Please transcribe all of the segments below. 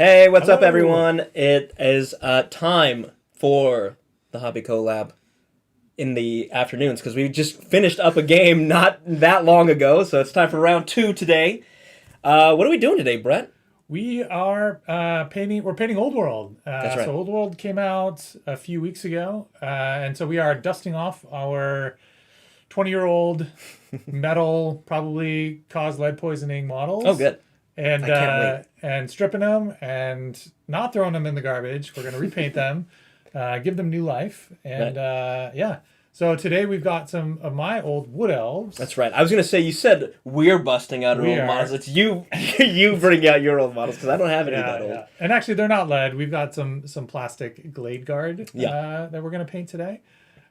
Hey, what's up, Hello. everyone? It is time for the Hobby Collab in the afternoons because we just finished up a game not that long ago, so it's time for round two today. What are we doing today, Brett? We are painting. We're painting Old World. That's right. So Old World came out a few weeks ago, and so we are dusting off our 20-year-old metal, probably caused lead poisoning models. Oh, good. And I can't wait. and stripping them and not throwing them in the garbage. We're gonna repaint them, give them new life, and yeah. So today we've got some of my old wood elves. That's right. I was gonna say you said we're busting out our We old are. models. It's you, you bring out your old models because I don't have any that old. Yeah. And actually, they're not lead. We've got some plastic Glade Guard Yeah. that we're gonna paint today.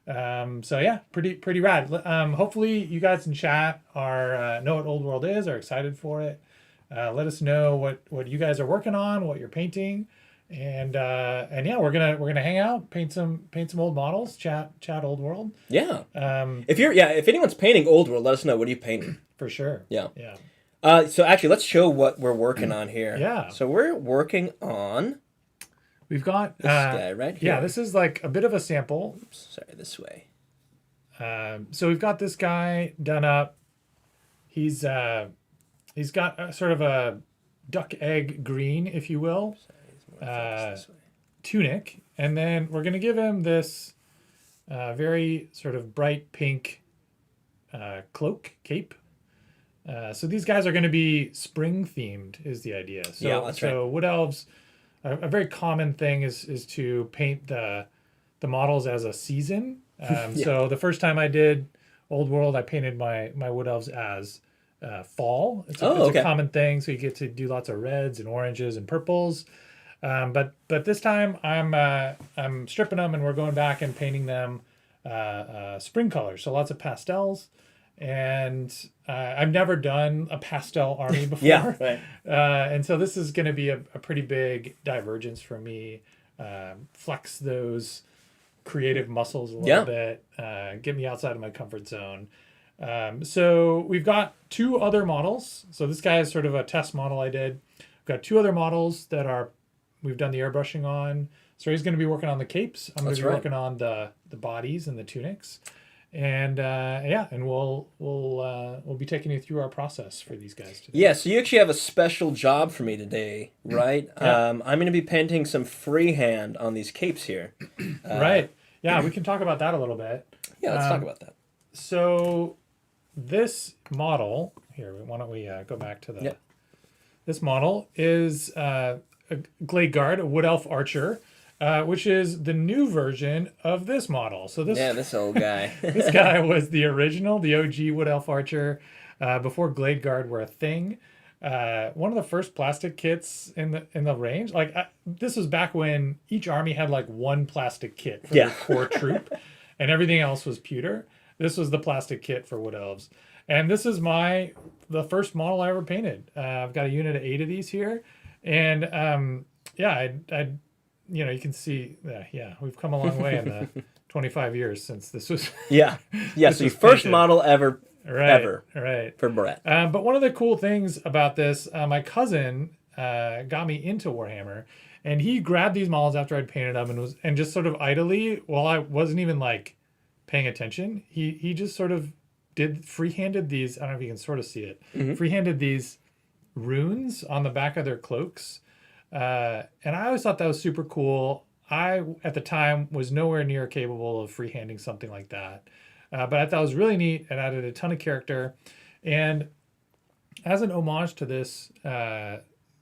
So yeah, pretty rad. Hopefully, you guys in chat are know what Old World is, are excited for it. Let us know what you guys are working on, what you're painting, and yeah, we're gonna hang out, paint some old models, chat Old World. Yeah. If anyone's painting Old World, let us know. What are you painting? For sure. Yeah. Yeah. So actually, let's show what we're working on here. Yeah. So we're working on We've got this guy right here. Yeah, this is like a bit of a sample. Sorry, this way. So we've got this guy done up. He's got a, sort of a duck egg green, if you will, tunic, and then we're gonna give him this very sort of bright pink cloak cape. So these guys are going to be spring themed, is the idea. So, Yeah, that's right. So wood elves, a very common thing is to paint the models as a season. So the first time I did Old World, I painted my wood elves as fall. It's a common thing. So you get to do lots of reds and oranges and purples. But this time I'm stripping them and we're going back and painting them spring colors. So lots of pastels. And I've never done a pastel army before. Yeah, right. And so this is going to be a pretty big divergence for me. Flex those creative muscles a little bit. Get me outside of my comfort zone. So we've got two other models. So this guy is sort of a test model I did. We've got two other models that we've done the airbrushing on. So he's going to be working on the capes. I'm going to be working on the bodies and the tunics. And and we'll be taking you through our process for these guys today. Yeah, so you actually have a special job for me today, right? Yeah. I'm going to be painting some freehand on these capes here. Right. Yeah, we can talk about that a little bit. Yeah, let's talk about that. So this model here, why don't we go back to the... Yep. This model is a Glade Guard, a Wood Elf Archer, which is the new version of this model. So this old guy. This guy was the original, the OG Wood Elf Archer, before Glade Guard were a thing. One of the first plastic kits in the range. This was back when each army had like one plastic kit for their core troop, and everything else was pewter. This was the plastic kit for Wood Elves, and this is the first model I ever painted. I've got a unit of 8 of these here, and I you can see we've come a long way in the 25 years since this was Yeah. So your first model ever right for Brett. But one of the cool things about this, my cousin got me into Warhammer, and he grabbed these models after I'd painted them and just sort of idly, while I wasn't even like paying attention, he just sort of freehanded these. I don't know if you can sort of see it. Freehanded these runes on the back of their cloaks. And I always thought that was super cool. I, at the time, was nowhere near capable of freehanding something like that. But I thought it was really neat. It added a ton of character. And as an homage to this,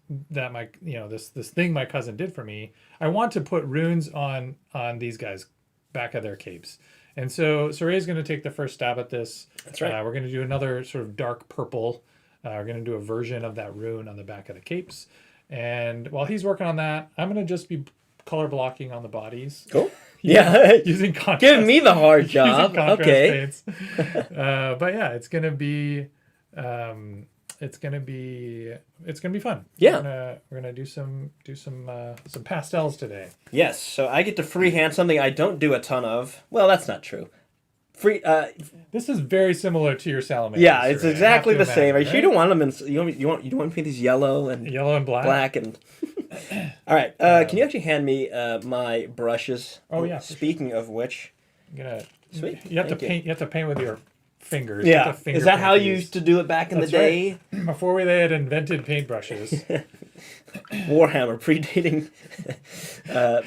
this thing my cousin did for me, I want to put runes on these guys' back of their capes. And so Ray's going to take the first stab at this. That's right. We're going to do another sort of dark purple. We're going to do a version of that rune on the back of the capes. And while he's working on that, I'm going to just be color blocking on the bodies. Cool. Yeah. Using contrast. Give me the hard job. Okay. Paints. But yeah, it's going to be fun. Yeah. We're gonna do some pastels today. Yes. So I get to freehand something I don't do a ton of. Well, that's not true. free. This is very similar to your salamander. Yeah, it's exactly the same. Are you sure you right? don't want them in? You don't want to paint these yellow and Yellow and black. black and. All right. Can you actually hand me my brushes? Oh yeah. Speaking of which, I'm gonna. Sweet. You have to Thank you. paint. You have to paint with your fingers. You have yeah, to finger is that paint how you these. used to do it back in That's the day? right. Before they had invented paintbrushes. Warhammer predating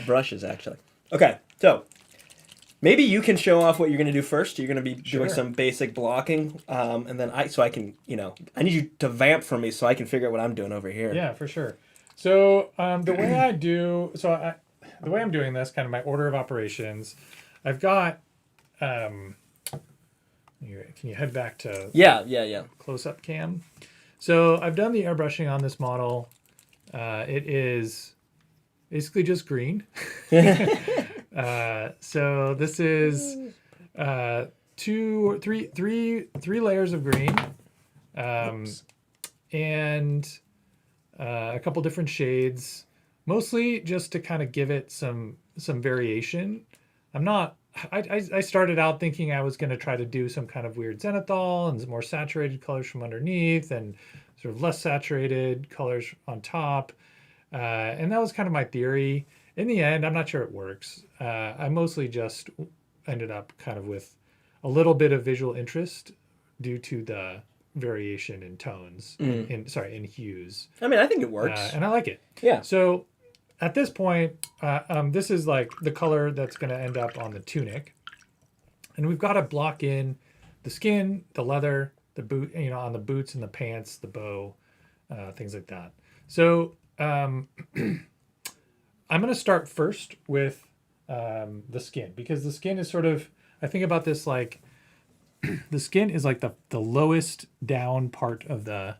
brushes, actually. Okay, so maybe you can show off what you're going to do first. You're going to be doing some basic blocking, and then I can, I need you to vamp for me so I can figure out what I'm doing over here. Yeah, for sure. So the way the way I'm doing this, kind of my order of operations, I've got. Can you head back to close-up cam? So I've done the airbrushing on this model. It is basically just green. So this is three layers of green, and a couple different shades, mostly just to kind of give it some variation. I started out thinking I was going to try to do some kind of weird zenithal and some more saturated colors from underneath and sort of less saturated colors on top. And that was kind of my theory. In the end, I'm not sure it works. I mostly just ended up kind of with a little bit of visual interest due to the variation in tones, in hues. I mean, I think it works. And I like it. Yeah. So at this point, this is like the color that's going to end up on the tunic. And we've got to block in the skin, the leather, the boot, on the boots and the pants, the bow, things like that. So I'm going to start first with the skin, because the skin is sort of, I think about this like, the skin is like the lowest down part of the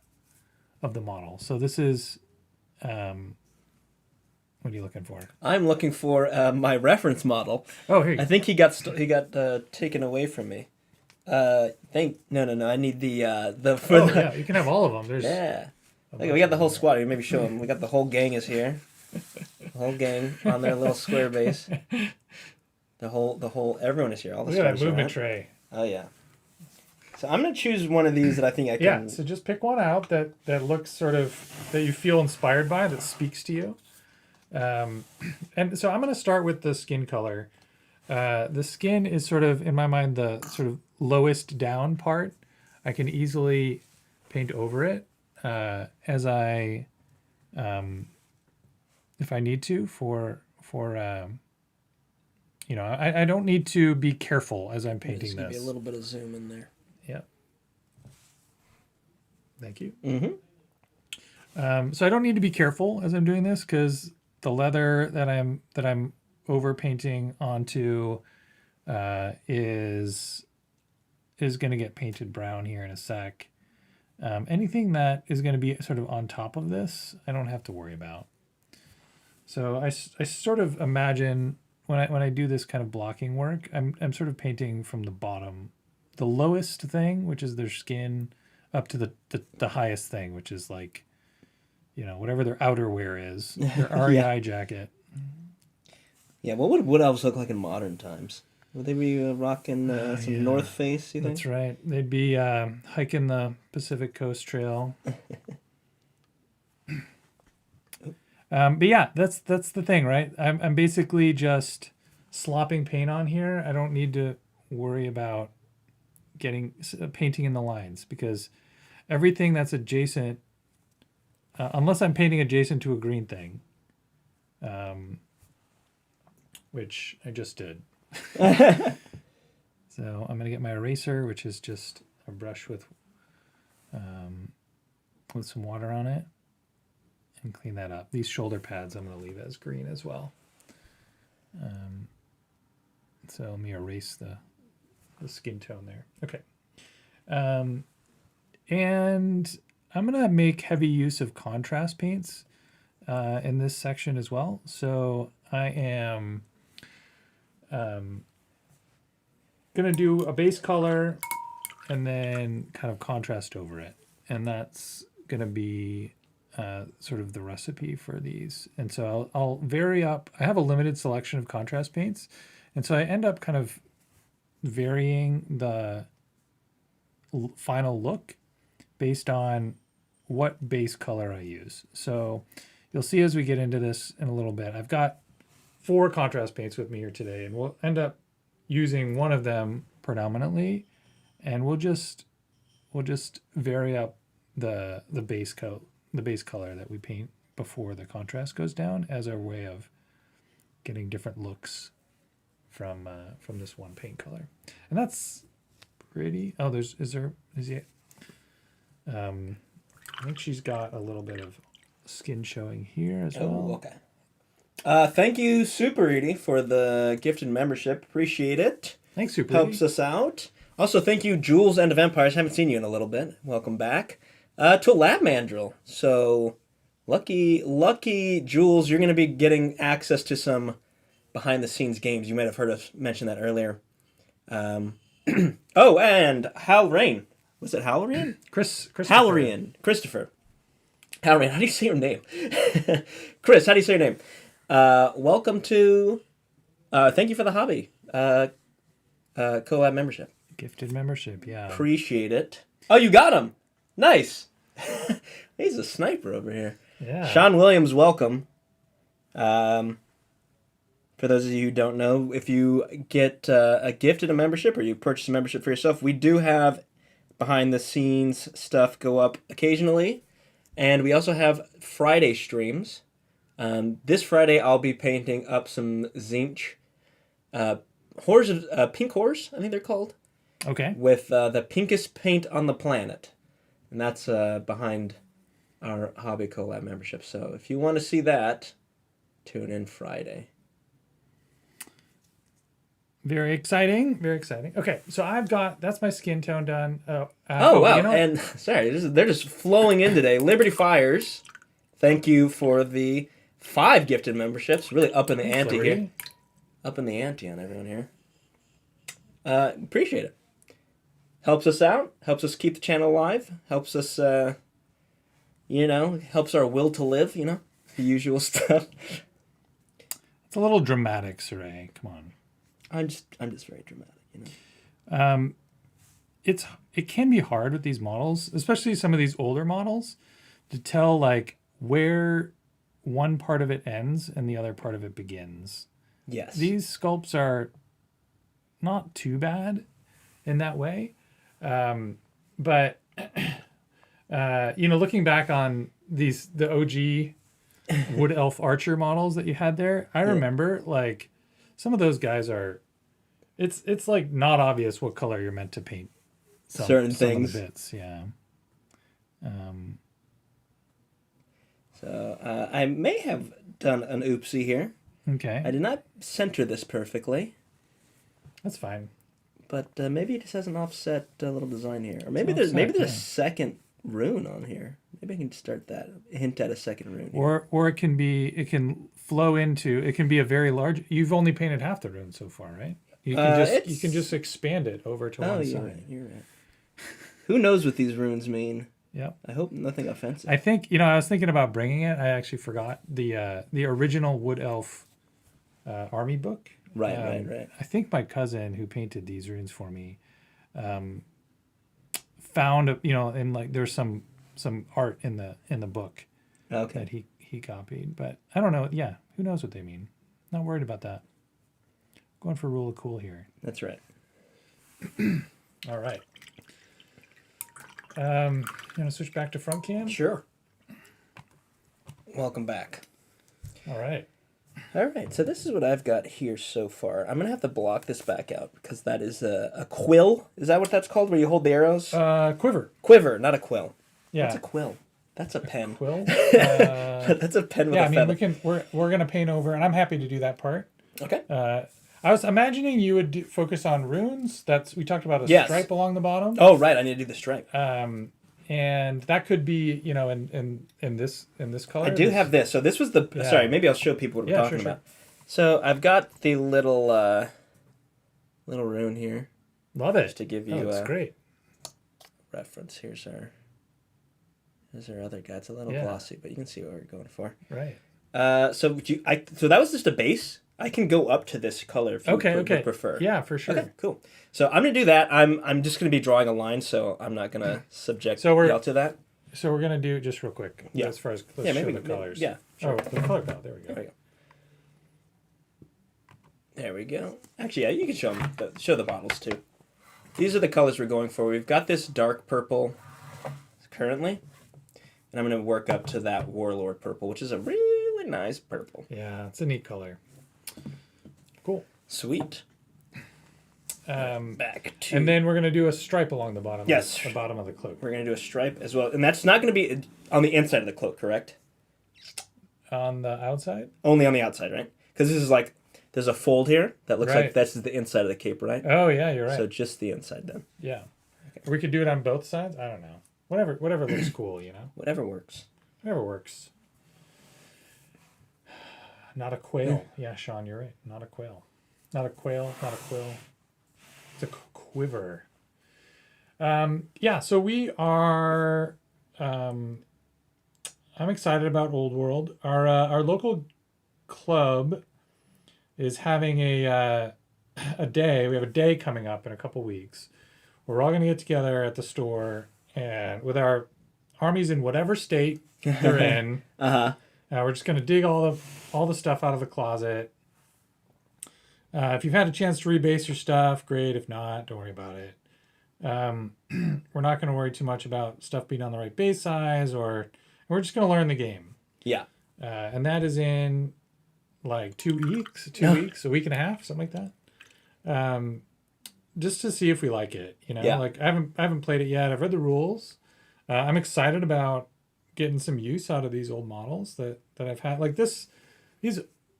model. So this is, what are you looking for? I'm looking for my reference model. Oh, here. I think he got taken away from me. No. I need the yeah, you can have all of them. There's Okay, we got the whole squad. You maybe show them. We got the whole gang is here. The whole gang on their little square base. The whole everyone is here. All the Look at that squares are movement out. tray. Oh yeah. So I'm gonna choose one of these that I think I can. Yeah. So just pick one out that looks sort of that you feel inspired by, that speaks to you. And so I'm going to start with the skin color. The skin is sort of, in my mind, the sort of lowest down part. I can easily paint over it as I, if I need to, I don't need to be careful as I'm painting Just give this. me a little bit of zoom in there. Yep. Thank you. Mm-hmm. So I don't need to be careful as I'm doing this, because the leather that I'm over painting onto is going to get painted brown here in a sec. Anything that is going to be sort of on top of this, I don't have to worry about. So I sort of imagine when I do this kind of blocking work, I'm sort of painting from the bottom, the lowest thing, which is their skin, up to the highest thing, which is like, whatever their outerwear is, their REI jacket. Yeah, what would Wood Elves look like in modern times? Would they be rocking some North Face, you think? That's right. They'd be hiking the Pacific Coast Trail. But yeah, that's the thing, right? I'm basically just slopping paint on here. I don't need to worry about painting in the lines, because everything that's adjacent, unless I'm painting adjacent to a green thing, which I just did. So I'm going to get my eraser, which is just a brush with some water on it, and clean that up. These shoulder pads I'm going to leave as green as well. So let me erase the skin tone there. Okay. And I'm going to make heavy use of contrast paints in this section as well. So I am going to do a base color and then kind of contrast over it. And that's going to be sort of the recipe for these. And so I'll vary up. I have a limited selection of contrast paints. And so I end up kind of varying the final look based on what base color I use. So you'll see as we get into this in a little bit, I've got 4 contrast paints with me here today, and we'll end up using one of them predominantly, and we'll just vary up the base color that we paint before the contrast goes down as our way of getting different looks from this one paint color. And that's pretty. Oh, is he? I think she's got a little bit of skin showing here as well. Oh, okay. Thank you, Super Edie, for the gifted membership. Appreciate it. Thanks, Super Helps Edie. us out. Also, thank you, Jules and of Empires. Haven't seen you in a little bit. Welcome back. To a lab mandrill. So, lucky Jules, you're going to be getting access to some behind-the-scenes games. You might have heard us mention that earlier. Oh, and Halrain. Was it Halrain? Christopher. Christopher. Halrain, how do you say your name? Chris, how do you say your name? Welcome to... thank you for the hobby. Collab membership. Gifted membership, yeah. Appreciate it. Oh, you got him. Nice. He's a sniper over here. Yeah. Sean Williams, welcome. For those of you who don't know, if you get a gifted a membership or you purchase a membership for yourself, we do have behind-the-scenes stuff go up occasionally. And we also have Friday streams. This Friday, I'll be painting up some Zinch pink horse, I think they're called. Okay. With the pinkest paint on the planet. And that's behind our Hobby Collab membership. So if you want to see that, tune in Friday. Very exciting. Very exciting. Okay, so that's my skin tone done. Wow. And sorry, they're just flowing in today. Liberty Fires, thank you for the 5 gifted memberships. Really up in the ante here. Up in the ante on everyone here. Appreciate it. Helps us out. Helps us keep the channel alive. Helps us, helps our will to live, the usual stuff. It's a little dramatic, Saray. Come on. I'm just very dramatic, It can be hard with these models, especially some of these older models, to tell like where one part of it ends and the other part of it begins. Yes. These sculpts are not too bad in that way. But looking back on the OG Wood Elf Archer models that you had there, I remember like some of those guys are, it's like not obvious what color you're meant to paint certain things. Of the bits, yeah. So I may have done an oopsie here. Okay. I did not center this perfectly. That's fine. But maybe it just has an offset little design here, or maybe there's a second rune on here. Maybe I can start that. Hint at a second rune. Here. Or it can flow into. It can be a very large. You've only painted half the rune so far, right? You can just expand it over to one side. Right, you're right. Who knows what these runes mean? Yep. I hope nothing offensive. I think I was thinking about bringing it. I actually forgot the original Wood Elf army book. Right. I think my cousin who painted these runes for me found and like there's some art in the book that he copied, but I don't know. Yeah, who knows what they mean? Not worried about that. Going for rule of cool here. That's right. All right. You want to switch back to front cam? Sure. Welcome back. All right. So this is what I've got here so far. I'm going to have to block this back out because that is a quill. Is that what that's called, where you hold the arrows? Quiver. Quiver, not a quill. Yeah. What's a quill? That's a pen. Quill? That's a pen with a feather. We're going to paint over, and I'm happy to do that part. Okay. I was imagining you would focus on runes. We talked about a stripe along the bottom. Oh, right. I need to do the stripe. And that could be, in this color. I do have this. So this was the... Yeah. Sorry, maybe I'll show people what I'm talking about. So I've got the little rune here. Love it. Just to give you that's great. Reference. Here's our other guy. It's a little glossy, but you can see what we're going for. Right. So that was just a base. I can go up to this color if you would prefer. Yeah, for sure. Okay, cool. So I'm gonna do that. I'm just gonna be drawing a line, so I'm not gonna subject y'all to that. So we're gonna do just real quick. Yeah. As far as let's show the colors. Yeah. Sure. Oh, the color palette. There we go. There we go. Actually, yeah, you can show the bottles too. These are the colors we're going for. We've got this dark purple currently, and I'm going to work up to that Warlord purple, which is a really nice purple. Yeah, it's a neat color. Cool. Sweet. Back to... And then we're going to do a stripe along the bottom. Yes. The bottom of the cloak. We're going to do a stripe as well. And that's not going to be on the inside of the cloak, correct? On the outside? Only on the outside, right? Because this is like... There's a fold here that looks like that's the inside of the cape, right? Oh, yeah, you're right. So just the inside then. Yeah. Okay. We could do it on both sides? I don't know. Whatever looks cool, you know? Whatever works. Whatever works. Not a quail. Yeah, Sean, you're right. Not a quail. Not a quail, not a quill. It's a quiver. Yeah, so we are... I'm excited about Old World. Our local club... is having a day. We have a day coming up in a couple weeks. We're all going to get together at the store and with our armies in whatever state they're in. We're just going to dig all the stuff out of the closet. If you've had a chance to rebase your stuff, great. If not, don't worry about it. We're not going to worry too much about stuff being on the right base size, or we're just going to learn the game. Yeah. And that is in like 2 weeks, a week and a half, something like that. Just to see if we like it, you know. Yeah. Like I haven't played it yet. I've read the rules. I'm excited about getting some use out of these old models that I've had. Like these.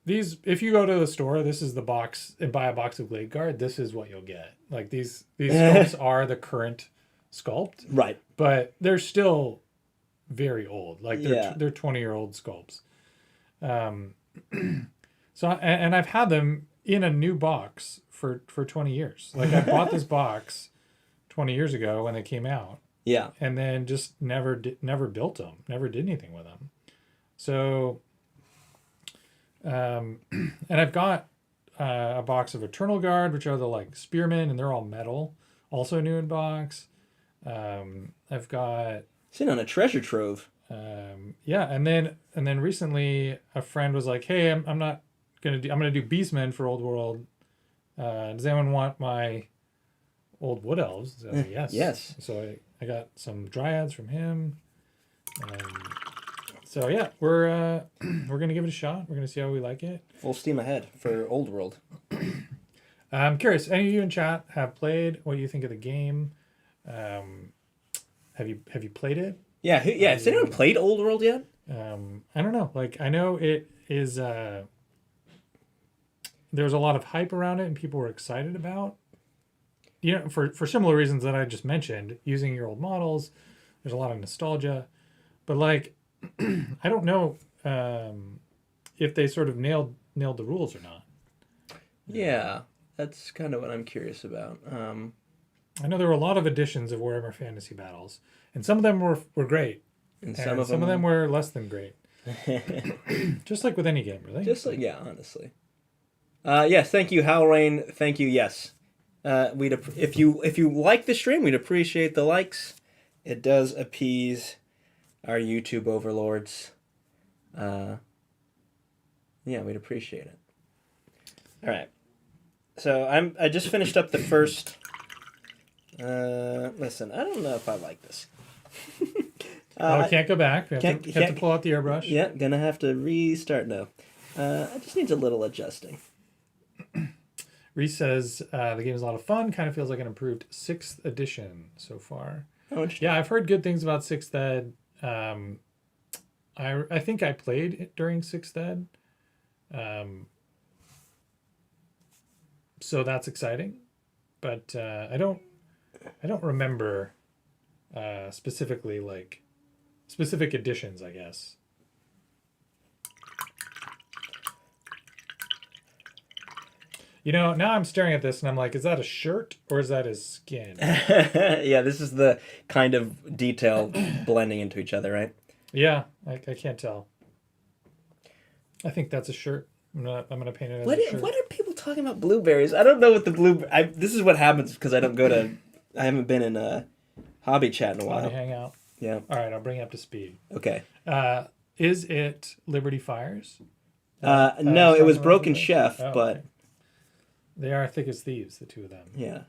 If you go to the store, this is the box and buy a box of Glade Guard. This is what you'll get. Like these sculpts are the current sculpt, right? But they're still very old. Like they're 20-year-old sculpts. So and I've had them in a new box for 20 years. Like I bought this box 20 years ago when they came out. Yeah. And then just never built them. Never did anything with them. So and I've got a box of Eternal Guard, which are the like spearmen, and they're all metal. Also new in box. I've got sitting on a treasure trove. Yeah, and then recently a friend was like, "Hey, I'm gonna do Beastmen for Old World. Does anyone want my old Wood Elves?" I was like, yes. Yes. So I got some Dryads from him. So yeah, we're gonna give it a shot. We're gonna see how we like it. Full steam ahead for Old World. I'm curious. Any of you in chat have played? What do you think of the game? Have you played it? Yeah, has anyone played Old World yet? I don't know. Like, I know it is, there was a lot of hype around it and people were excited about, you know, for similar reasons that I just mentioned, using your old models. There's a lot of nostalgia, but like, I don't know, if they sort of nailed the rules or not. Yeah, that's kind of what I'm curious about. I know there were a lot of editions of Warhammer Fantasy Battles, and some of them were great, and some of them were less than great. Just like with any game, really. Just like, yeah, honestly. Yes, thank you, Howlrain. Thank you. Yes, if you like the stream, we'd appreciate the likes. It does appease our YouTube overlords. Yeah, we'd appreciate it. All right. So I just finished up the first. Listen, I don't know if I like this. We can't go back. We have to pull out the airbrush. Yeah, gonna have to restart now. It just needs a little adjusting. Reese says the game is a lot of fun. Kind of feels like an improved 6th edition so far. Oh, interesting. Yeah, I've heard good things about 6th Ed. I think I played it during 6th Ed. So that's exciting. But I don't remember specifically like specific editions, I guess. You know, now I'm staring at this and I'm like, is that a shirt or is that his skin? Yeah, this is the kind of detail blending into each other, right? Yeah, I can't tell. I think that's a shirt. I'm gonna paint it as What a shirt. are people talking about blueberries? I don't know what the this is what happens because I haven't been in a hobby chat in a Hobby while. hangout. Yeah. All right, I'll bring you up to speed. Okay. Is it Liberty Fires? No, it was Broken Chef, Oh, but okay. They are thick as thieves, the two of them. yeah.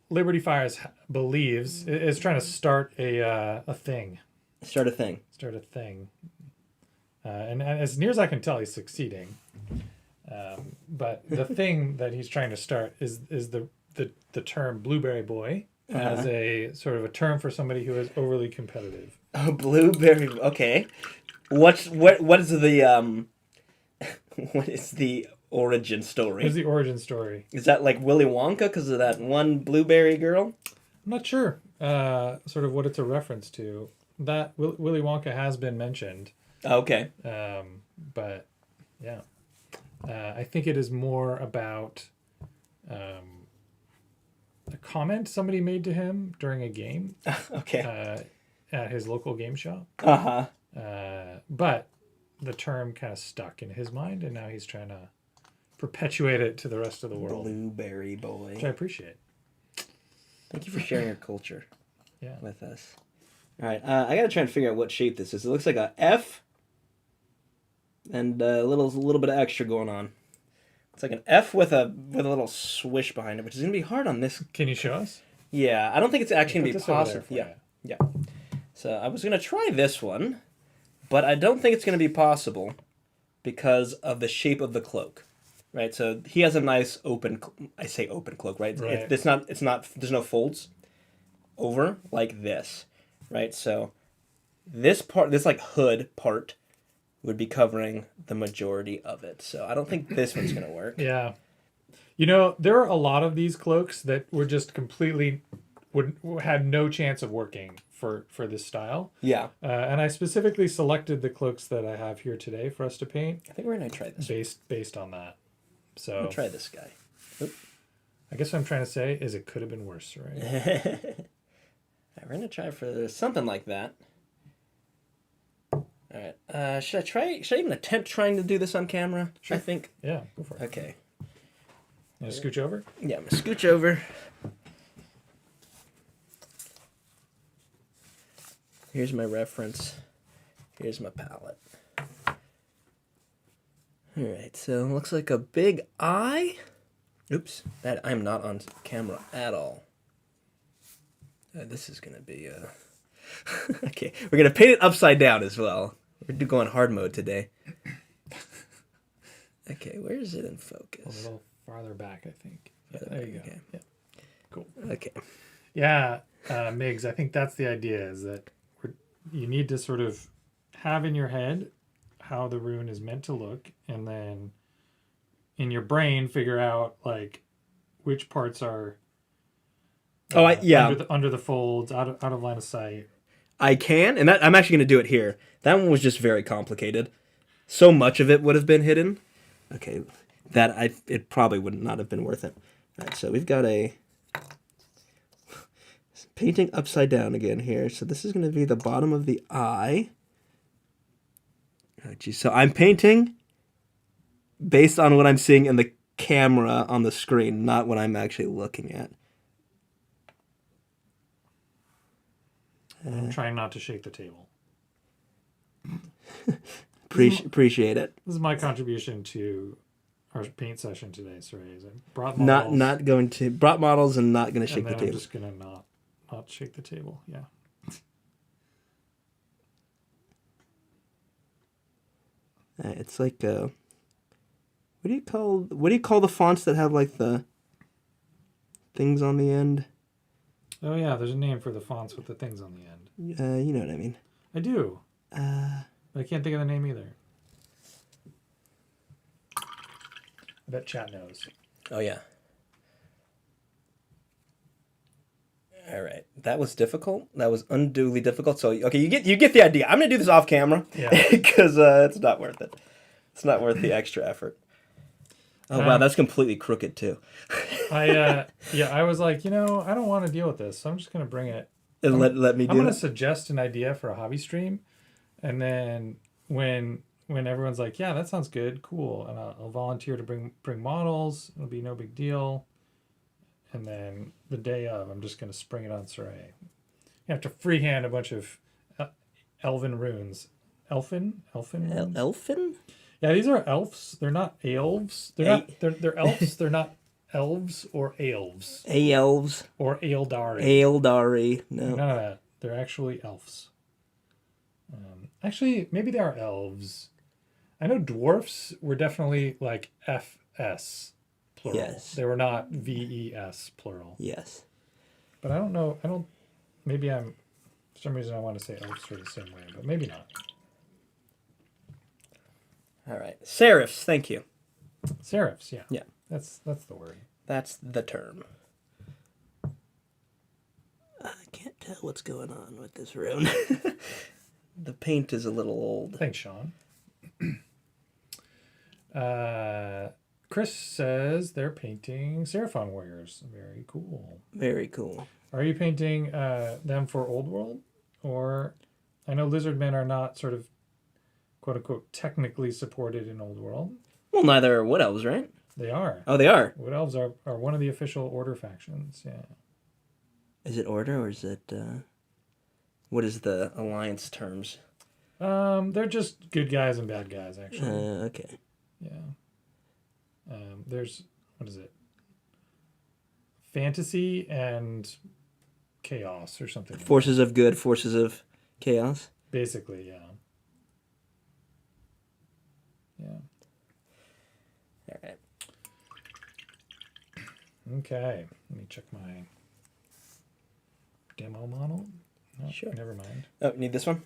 Liberty Fires believes is trying to start a thing. Start a thing. Start a thing. And as near as I can tell, he's succeeding. But the thing that he's trying to start is the term blueberry boy as a sort of a term for somebody who is overly competitive. Oh, blueberry. Okay. What is the what is the origin story? What's the origin story? Is that like Willy Wonka because of that one blueberry girl? I'm not sure. Sort of what it's a reference to. That Willy Wonka has been mentioned. Okay. But yeah, I think it is more about a comment somebody made to him during a game. Okay. At his local game shop. Uh-huh. But the term kind of stuck in his mind, and now he's trying to perpetuate it to the rest of the world. Blueberry boy. Which I appreciate. Thank you for sharing your culture Yeah. with us. All right, I gotta try and figure out what shape this is. It looks like a F, and a little bit of extra going on. It's like an F with a little swish behind it, which is gonna be hard on this. Can you show us? Yeah, I don't think it's actually gonna be Put this over there possible. for Yeah, you. yeah. So I was gonna try this one, but I don't think it's gonna be possible because of the shape of the cloak. Right, so he has a nice open. I say open cloak, right? Right. It's not. There's no folds over like this, right? So this part, this like hood part, would be covering the majority of it. So I don't think this one's gonna work. Yeah. You know, there are a lot of these cloaks that were just completely had no chance of working for this style. Yeah. And I specifically selected the cloaks that I have here today for us to paint. I think we're gonna try this. Based on that. So I'm gonna try this guy. Oop. I guess what I'm trying to say is it could have been worse, right? We're gonna try for something like that. All right. Should I even attempt trying to do this on camera? Sure. I think. Yeah, go for it. Okay. You want to scooch over? Yeah, I'm gonna scooch over. Here's my reference. Here's my palette. All right, so it looks like a big eye. Oops, that I'm not on camera at all. This is gonna be okay. We're gonna paint it upside down as well. We're going hard mode today. Okay, where is it in A focus? little farther back, I think. Yeah, there you go. Okay. Yeah. Cool. Okay. Yeah, Migs, I think that's the idea, is that you need to sort of have in your head how the rune is meant to look, and then in your brain figure out like which parts are under the folds, out of line of sight. I can, and that I'm actually going to do it here. That one was just very complicated. So much of it would have been hidden. Okay, it probably would not have been worth it. All right, so we've got a painting upside down again here. So this is going to be the bottom of the eye. Oh, geez. So I'm painting based on what I'm seeing in the camera on the screen, not what I'm actually looking at. I'm trying not to shake the table. Appreciate it. This is my contribution to our paint session today, Saray. I brought models, brought models and not going to shake and the then table. I'm just gonna not shake the table. Yeah. It's like what do you call the fonts that have like the things on the end? Oh yeah, there's a name for the fonts with the things on the end. You know what I mean. I do. But I can't think of the name either. I bet chat knows. Oh yeah. All right, that was difficult. That was unduly difficult. So okay, you get the idea. I'm gonna do this off camera because it's not worth it. It's not worth the extra effort. Oh wow, that's completely crooked too. I was like, I don't want to deal with this, so I'm just gonna bring it. And let me do I'm gonna it. suggest an idea for a hobby stream, And then when everyone's like, yeah, that sounds good, cool, and I'll volunteer to bring models. It'll be no big deal. And then the day of, I'm just gonna spring it on Saray. You have to freehand a bunch of elven runes. Elfin runes? Elfin? Yeah, these are elves. They're not elves. They're elves. They're not elves or elves Elves. or Ealdari. Ealdari. No. None of that. They're actually elves. Actually, maybe they are elves. I know dwarfs were definitely like FS plural. Yes. They were not VES plural. Yes. But I don't know. Maybe I'm. For some reason, I want to say elves are the same way, but maybe not. All right. Serifs, thank you. Serifs, yeah. Yeah. That's the word. That's the term. I can't tell what's going on with this rune. The paint is a little old. Thanks, Sean. Chris says they're painting Seraphon warriors. Very cool. Very cool. Are you painting them for Old World? Or I know lizardmen are not sort of quote unquote technically supported in Old World. Well, neither are Wood Elves, right? They are. Oh, they are. Wood Elves are one of the official Order factions, yeah. Is it Order or is it... what is the Alliance terms? They're just good guys and bad guys, actually. Okay. Yeah. There's, what is it? Fantasy and chaos or something. Forces of good, forces of chaos. Basically, yeah. Yeah. All right. Okay. Let me check my demo model. No, Sure. Never mind. Oh, need this one?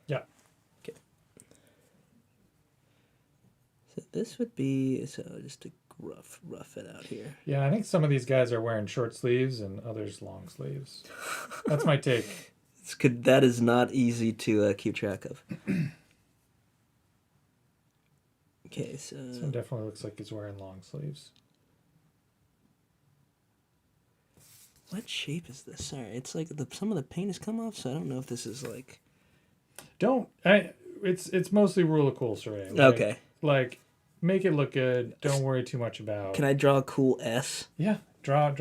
Yeah. Okay. So this would be... So just to rough it out here. Yeah, I think some of these guys are wearing short sleeves and others long sleeves. That's my take. That is not easy to keep track of. Okay, so... This one definitely looks like he's wearing long sleeves. What shape is this? Sorry, it's like some of the paint has come off, so I don't know if this is like... It's mostly rule of cool, Saray. Okay. Like, make it look good. Don't worry too much about... Can I draw a cool S? Yeah. Draw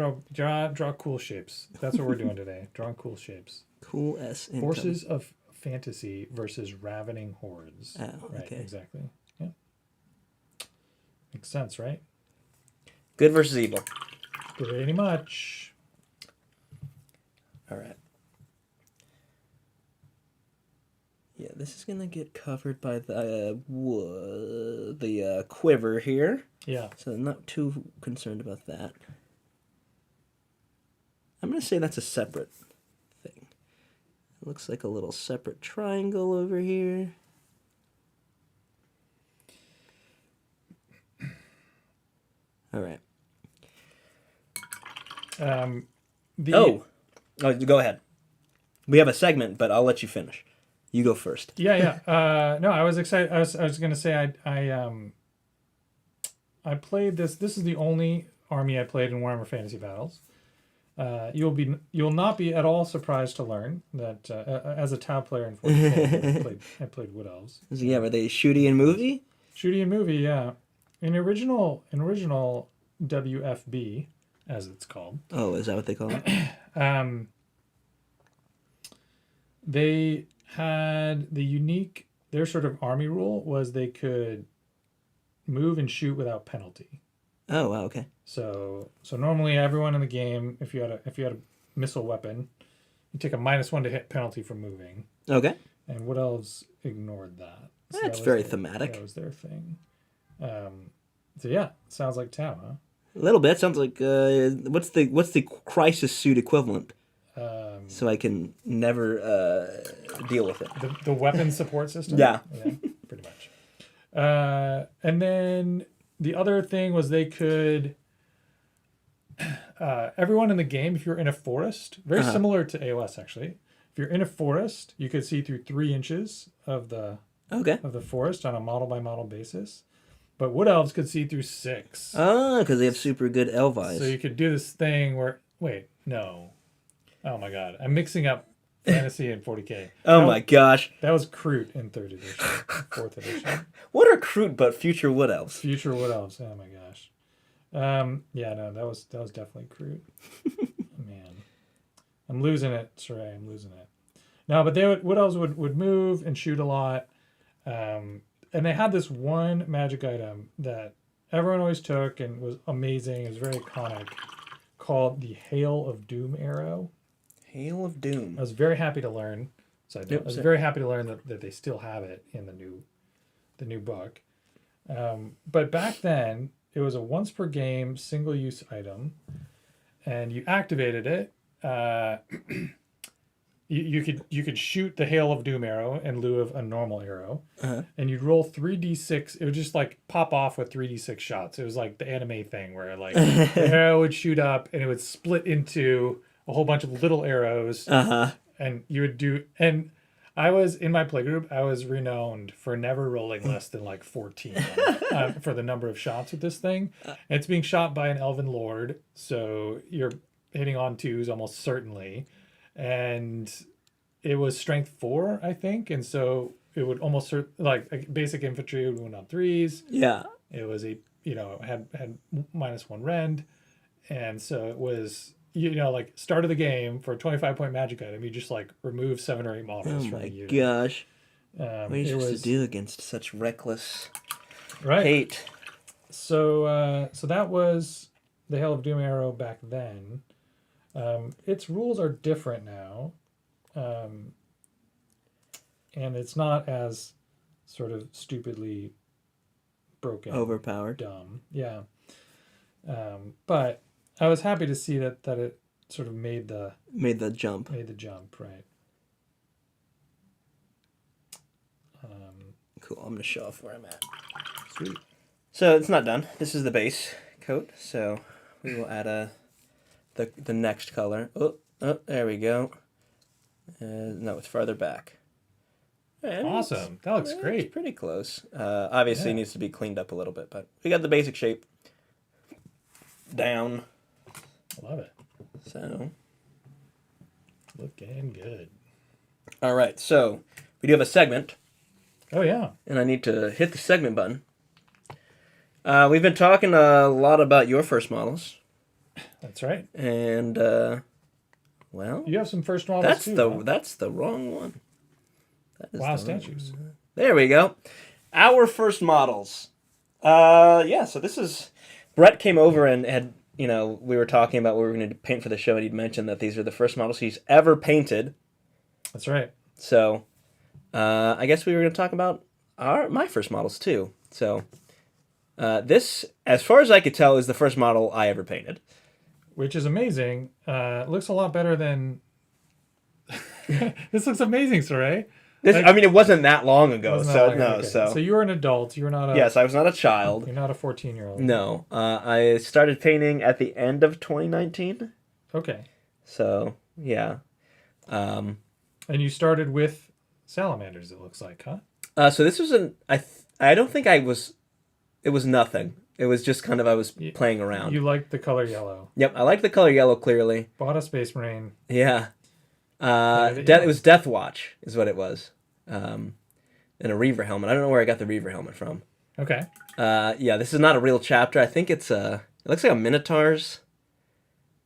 cool shapes. That's what we're doing today. Drawing cool shapes. Cool S. Income. Forces of fantasy versus ravening hordes. Oh, right, okay. Exactly. Yeah. Makes sense, right? Good versus evil. Pretty much. All right. Yeah, this is gonna get covered by the quiver here. Yeah. So I'm not too concerned about that. I'm gonna say that's a separate thing. It looks like a little separate triangle over here. All right. Oh, go ahead. We have a segment, but I'll let you finish. You go first. Yeah. No, I was excited. I was gonna say I played this. This is the only army I played in Warhammer Fantasy Battles. You'll not be at all surprised to learn that as a Tau player in 4th I played Wood Elves. Yeah, were they shooty and movie? Shooty and movie, yeah. In original WFB, as it's called. Oh, is that what they call it? They had their sort of army rule was they could move and shoot without penalty. Oh, wow, okay. So normally everyone in the game, if you had a missile weapon, you take a -1 to hit penalty for moving. Okay. And Wood Elves ignored that. So That's very thematic. That was their thing. So yeah, sounds like Tau, huh? A little bit. Sounds like what's the crisis suit equivalent? So I can never deal with it. The weapon support system. Yeah, pretty much. And then the other thing was they could. Everyone in the game, if you're in a forest, very similar to AOS actually. If you're in a forest, you could see through 3 inches of the forest on a model by model basis. But Wood Elves could see through 6. Oh, because they have super good elf eyes. So you could do this thing where... Wait, no. Oh my god. I'm mixing up Fantasy and 40k. Oh my gosh. That was Kroot in 3rd edition, 4th edition. What are Kroot but future wood elves? Future Wood Elves. Oh my gosh. Yeah, no, that was definitely Kroot. Man, I'm losing it, Saray. I'm losing it. No, but Wood Elves would move and shoot a lot, and they had this one magic item that everyone always took and was amazing. It was very iconic, called the Hail of Doom arrow. Hail of Doom. I was very happy to learn. So I was very happy to learn that they still have it in the new book. But back then, it was a once per game single use item, and you activated it. You could shoot the Hail of Doom arrow in lieu of a normal arrow, and you'd roll 3d6. It would just like pop off with 3d6 shots. It was like the anime thing where like the arrow would shoot up and it would split into a whole bunch of little arrows, and you would do. And I was in my playgroup. I was renowned for never rolling less than like 14 for the number of shots with this thing. And it's being shot by an elven lord, so you're hitting on 2s almost certainly. And it was strength 4, I think, and so it would almost like basic infantry would wound on 3s. Yeah, it was had -1 rend, and so it was like start of the game for a 25-point magic item. You just like remove 7 or 8 models from the unit. Oh my gosh! What are you supposed to do against such reckless hate? So that was the Hail of Doom arrow back then. Its rules are different now, and it's not as sort of stupidly broken, overpowered, dumb. Yeah, but I was happy to see that it sort of made the jump. Right. Cool. I'm gonna show off where I'm at. Sweet. So it's not done. This is the base coat. So we will add the next color. Oh, there we go. No, it's farther back. Awesome. That looks great. It's pretty close. Obviously, it needs to be cleaned up a little bit, but we got the basic shape down. Love it. So, looking good. All right, so we do have a segment. Oh, yeah. And I need to hit the segment button. We've been talking a lot about your first models. That's right. And, well... You have some first models, That's the wrong one. That is wow, statues. There we go. Our first models. Yeah, so this is... Brett came over and had, we were talking about what we were going to paint for the show, and he'd mentioned that these are the first models he's ever painted. That's right. So, I guess we were going to talk about my first models, too. So, this, as far as I could tell, is the first model I ever painted. Which is amazing. Looks a lot better than... This looks amazing, Saray. It wasn't that long ago, okay. So you were an adult. You were not a... Yes, I was not a child. You're not a 14-year-old. No. I started painting at the end of 2019. Okay. So, yeah. And you started with salamanders, it looks like, huh? So this was I don't think I was... It was nothing. It was just kind of I was playing around. You liked the color yellow. Yep, I liked the color yellow, clearly. Bought a Space Marine. Yeah. It was Death Watch, is what it was. And a Reaver helmet. I don't know where I got the Reaver helmet from. Okay. Yeah, this is not a real chapter. I think it looks like a Minotaur's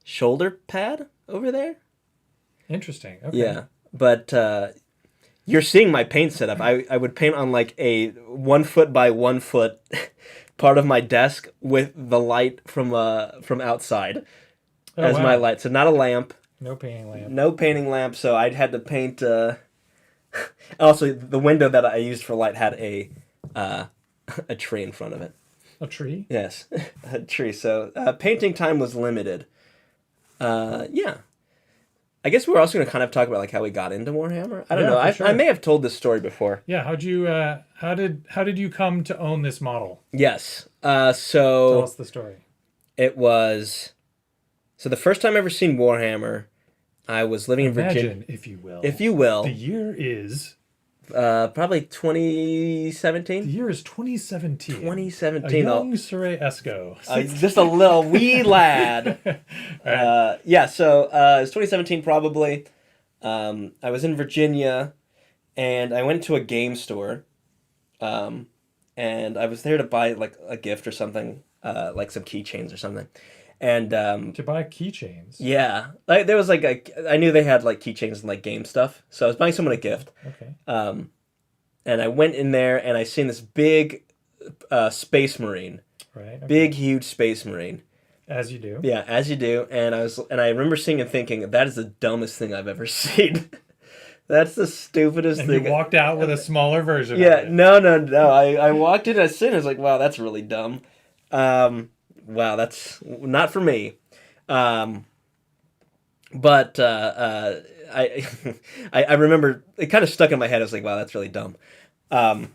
shoulder pad over there. Interesting. Okay. Yeah, but you're seeing my paint setup. I would paint on like a 1 foot by 1 foot part of my desk with the light from outside as my light. So not a lamp. No painting lamp. No painting lamp. So I'd had to paint. Also, the window that I used for light had a tree in front of it. A tree? Yes, a tree. So painting time was limited. Yeah. I guess we're also going to kind of talk about like how we got into Warhammer. I don't know. I may have told this story before. Yeah. How did you come to own this model? Yes. Tell us the story. It was. So the first time I ever seen Warhammer, I was living in Virginia. Imagine, if you will. If you will. The year is. Probably 2017. The year is 2017. 2017. A young Saray Esco. Just a little wee lad. Right. Yeah, so it's 2017 probably. I was in Virginia, and I went to a game store, um, and I was there to buy like a gift or something, like some keychains or something, and To buy keychains. yeah, like there was like I knew they had like keychains and like game stuff, so I was buying someone a gift, Okay. and I went in there and I seen this big, space marine, Right. Okay. big huge space marine. As you do. Yeah, as you do, and I remember seeing and thinking that is the dumbest thing I've ever seen. That's the stupidest And thing. you walked out with a smaller version Yeah, of it. no. I walked in, I seen it, I was like, wow, that's really dumb. Wow, that's not for me. Um, but I, I remember it kind of stuck in my head. I was like, wow, that's really dumb. Um,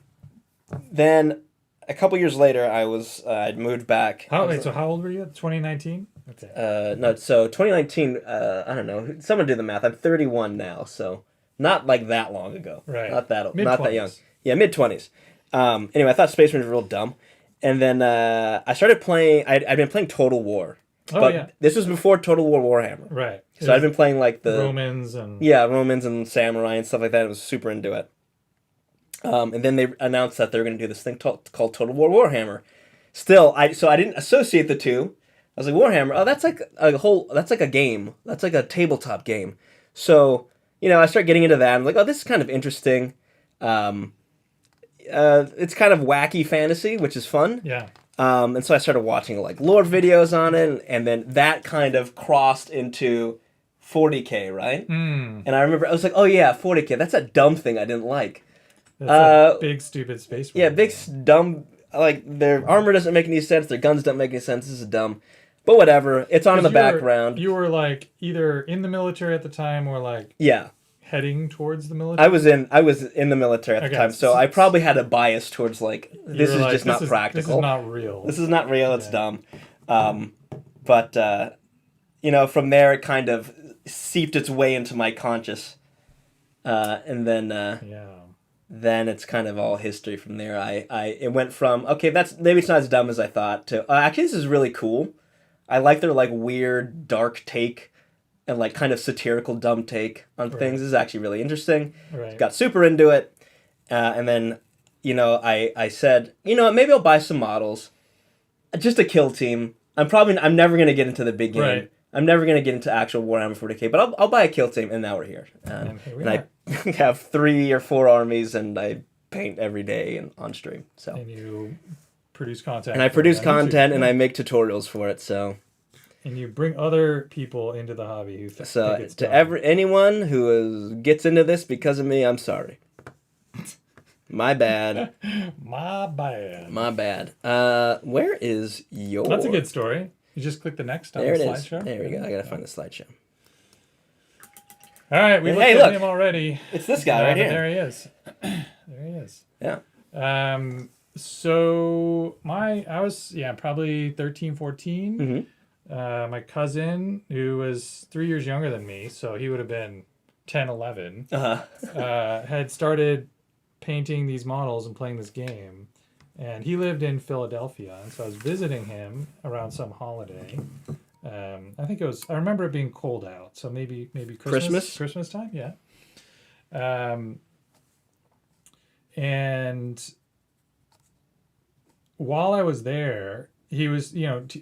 then a couple years later, I'd moved back. So how old were you? 2019? Okay. No, so 2019. I don't know. Someone do the math. I'm 31 now, so not like that long ago. Right. Not that old. Mid-20s. Not that young. Yeah, mid-20s. Anyway, I thought Space Marines were real dumb, and then I started playing. I'd been playing Total War, Oh, but yeah. this was before Total War Warhammer. Right. So I'd been playing like the Romans and... yeah, Romans and Samurai and stuff like that. I was super into it. And then they announced that they were going to do this thing called Total War Warhammer. Still, I didn't associate the two. I was like, Warhammer, oh, that's like a game. That's like a tabletop game. So, I start getting into that. I'm like, oh, this is kind of interesting. It's kind of wacky fantasy, which is fun. Yeah. And so I started watching like lore videos on it, and then that kind of crossed into 40K, right? Mm. And I remember I was like, oh yeah, 40K. That's a dumb thing I didn't like. That's a big, stupid space Yeah, marine. big dumb. Like their armor doesn't make any sense. Their guns don't make any sense. This is dumb. But whatever. It's on in the background. You were like either in the military at the time or like Yeah, heading towards the military. I was in the military at the time, so I probably had a bias towards like this is just not practical. This is not real. This is not real. It's dumb. But from there it kind of seeped its way into my conscious, and then Yeah. then it's kind of all history from there. It went from okay, that's maybe it's not as dumb as I thought to actually this is really cool. I like their like weird dark take and like kind of satirical dumb take on things. This is actually really interesting. Right. Got super into it, and then I said maybe I'll buy some models, just a kill team. I'm never gonna get into the big game. Right. I'm never gonna get into actual Warhammer 40K, but I'll buy a kill team, and now we're here. And here we and are. I have 3 or 4 armies, and I paint every day and on stream. So And you produce content. and I for produce it on YouTube. content and I make tutorials for it. So And you bring other people into the hobby who think it's to dumb. anyone who gets into this because of me, I'm sorry. My bad. My bad. My bad. Where is your? That's a good story. You just click the next on There the it is. slideshow. There we go. I gotta find the slideshow. All right, we looked Hey, at look. him already. It's this guy right but here. There he is. There he is. Yeah. So I was probably 13, 14. Mm-hmm. My cousin, who was 3 years younger than me, so he would have been 10, 11, had started painting these models and playing this game. And he lived in Philadelphia, and so I was visiting him around some holiday. I think I remember it being cold out, so maybe Christmas time, yeah. And while I was there, he was,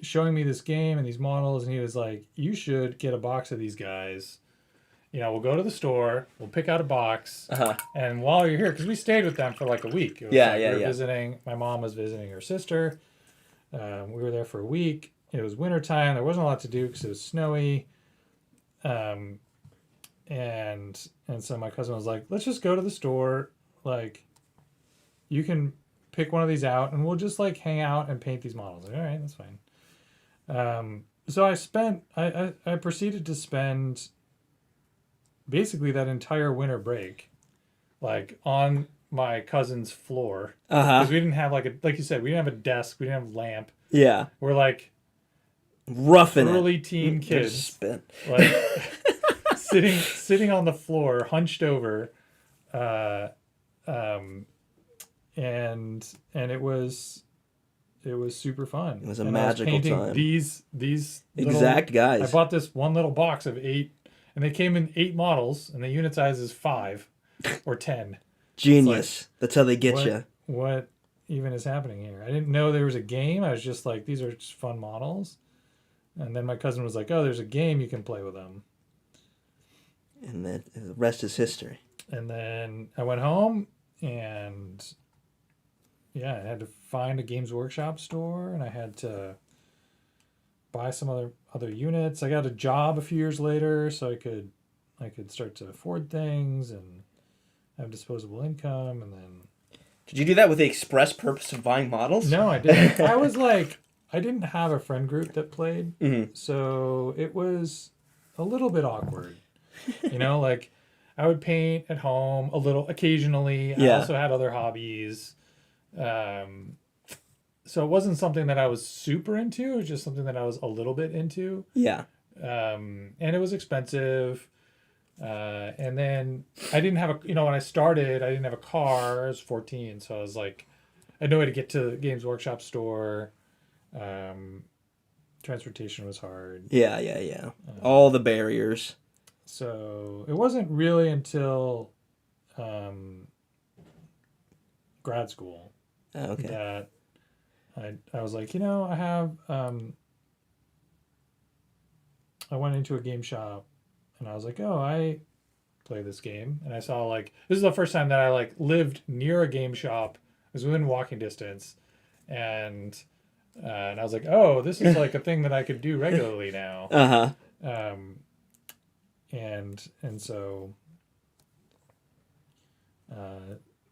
showing me this game and these models, and he was like, "You should get a box of these guys. We'll go to the store, we'll pick out a box, and while you're here, because we stayed with them for like a week. We were visiting. My mom was visiting her sister. We were there for a week. It was wintertime. There wasn't a lot to do because it was snowy. And so my cousin was like, let's just go to the store. Like, you can pick one of these out and we'll just like hang out and paint these models. Like, all right, that's fine. So I proceeded to spend basically that entire winter break, like on my cousin's floor. Because we didn't have like you said, we didn't have a desk. We didn't have a lamp. Yeah. We're like, Roughing early it. teen kids, Spit. like sitting on the floor, hunched over, and it was super fun. It was a and magical I was painting time. These Exact guys. I bought this one little box of eight and they came in 8 models, and the unit size is 5 or 10. Genius. That's how they get what, you. What even is happening here? I didn't know there was a game. I was just like, these are just fun models. And then my cousin was like, oh, there's a game you can play with them. And then the rest is history. And then I went home and I had to find a Games Workshop store, and I had to buy some other units. I got a job a few years later, so I could start to afford things and have disposable income. And then Did you do that with the express purpose of buying models? no, I didn't. I was like, I didn't have a friend group that played, Mm-hmm. so it was a little bit awkward. Like I would paint at home a little occasionally. I also had other hobbies. So it wasn't something that I was super into. It was just something that I was a little bit into. Yeah. And it was expensive. And then I didn't have when I started, I didn't have a car. I was 14. So I was like, I had no way to get to the Games Workshop store. Transportation was hard. Yeah. All the barriers. So it wasn't really until grad school that I was like, I have I went into a game shop and I was like, oh, I play this game. And I saw this is the first time that I lived near a game shop. It was within walking distance. And I was like, oh, this is like a thing that I could do regularly now. Uh-huh. And so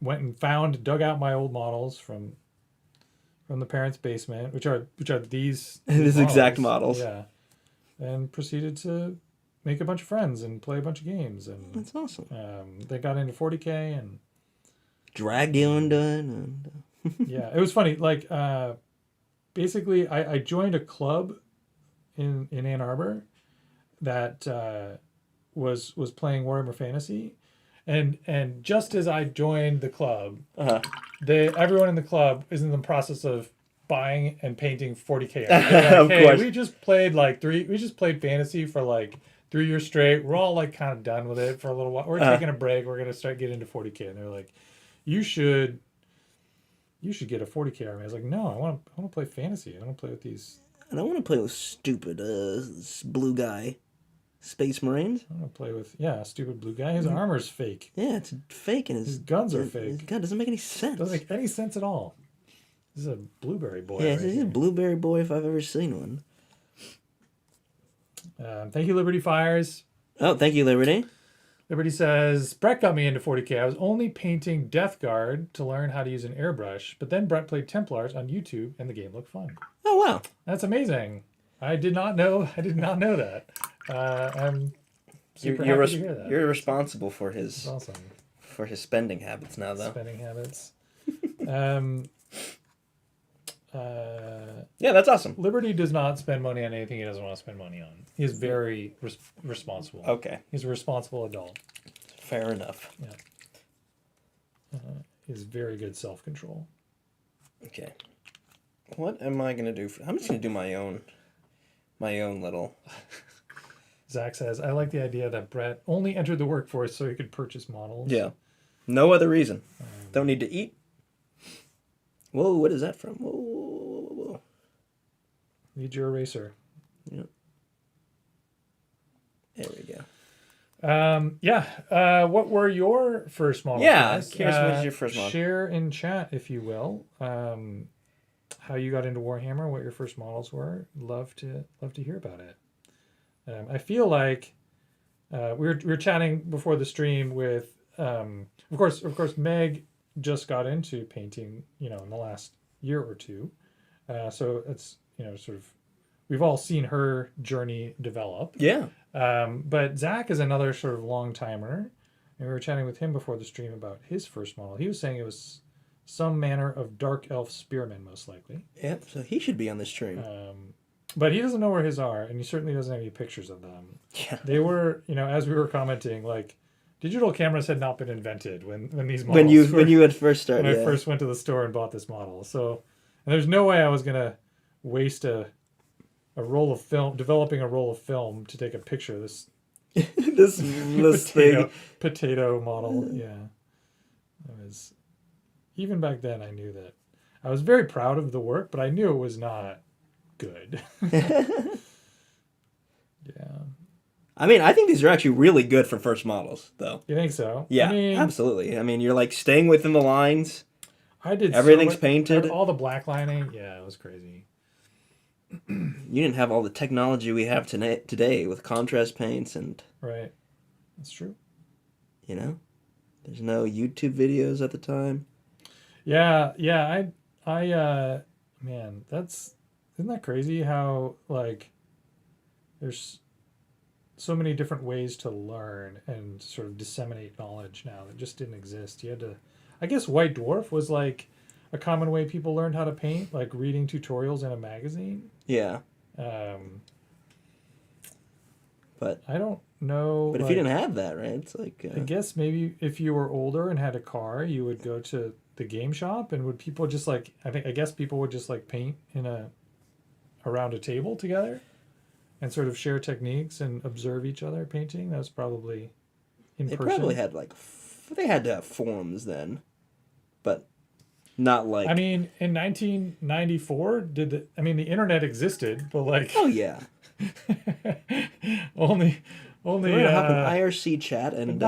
went and dug out my old models from the parents' basement, which are these These exact models. Yeah. And proceeded to make a bunch of friends and play a bunch of games. And that's awesome. They got into 40K and dragged you into it. And... yeah, it was funny. Basically, I joined a club in Ann Arbor that was playing Warhammer Fantasy, and just as I joined the club, everyone in the club is in the process of buying and painting 40K. Of course. We just played fantasy for 3 years straight. We're all kind of done with it for a little while. We're taking a break. We're gonna start getting into 40K, and they're like, you should get a 40K army. I was like, no, I want to play fantasy. I want to play with these. I don't want to play with stupid blue guy. Space Marines? I want to play with, a stupid blue guy. His armor's fake. Yeah, it's fake, and his guns are fake. His gun doesn't make any sense. Doesn't make any sense at all. This is a blueberry boy. Yeah, he's a blueberry boy if I've ever seen one. Thank you, Liberty Fires. Oh, thank you, Liberty. Liberty says, Brett got me into 40K. I was only painting Death Guard to learn how to use an airbrush, but then Brett played Templars on YouTube, and the game looked fun. Oh, wow. That's amazing. I did not know that. I'm super happy to hear that. You're responsible for his That's awesome. For his spending habits now, though. Spending habits. Yeah, that's awesome. Liberty does not spend money on anything he doesn't want to spend money on. He is very responsible. Okay. He's a responsible adult. Fair enough. Yeah. He's very good self-control. Okay. What am I gonna do? I'm just gonna do my own little. Zach says, I like the idea that Brett only entered the workforce so he could purchase models. Yeah. No other reason. Don't need to eat. Whoa, what is that from? Whoa. Need your eraser. Yep. There we go. What were your first models? Yeah, guys? curious what is your first model? Share in chat, if you will, how you got into Warhammer, what your first models were. Love to hear about it. I feel like we were chatting before the stream with, of course, Meg just got into painting, in the last year or two. So it's, sort of, we've all seen her journey develop. Yeah. But Zach is another sort of long timer. And we were chatting with him before the stream about his first model. He was saying it was some manner of dark elf spearmen, most likely. Yep. So he should be on this stream. But he doesn't know where his are, and he certainly doesn't have any pictures of them. Yeah. They were, as we were commenting, digital cameras had not been invented when these models when you had first started. When I first went to the store and bought this model. So, and there's no way I was gonna waste a roll of film, developing a roll of film to take a picture of this this thing. Potato model. Yeah. It was, even back then, I knew that. I was very proud of the work, but I knew it was not good. Yeah. I mean, I think these are actually really good for first models, though. You think so? Yeah, I mean, absolutely. I mean, you're like staying within the lines. I did. Everything's painted. All the black lining. Yeah, it was crazy. You didn't have all the technology we have today with contrast paints and... Right. That's true. You know? There's no YouTube videos at the time. Yeah, man, isn't that crazy how, like, there's so many different ways to learn and sort of disseminate knowledge now that just didn't exist. You had to, I guess White Dwarf was like a common way people learned how to paint, like reading tutorials in a magazine. Yeah. But I don't know. But if you didn't have that, right? It's like I guess maybe if you were older and had a car, you would go to the game shop, and would people just like I guess people would just like paint around a table together and sort of share techniques and observe each other painting. That was probably in person. They probably had they had to have forums then, but not like. I mean, in 1994, the internet existed, but like. Oh yeah. only. We're gonna hop in IRC chat and.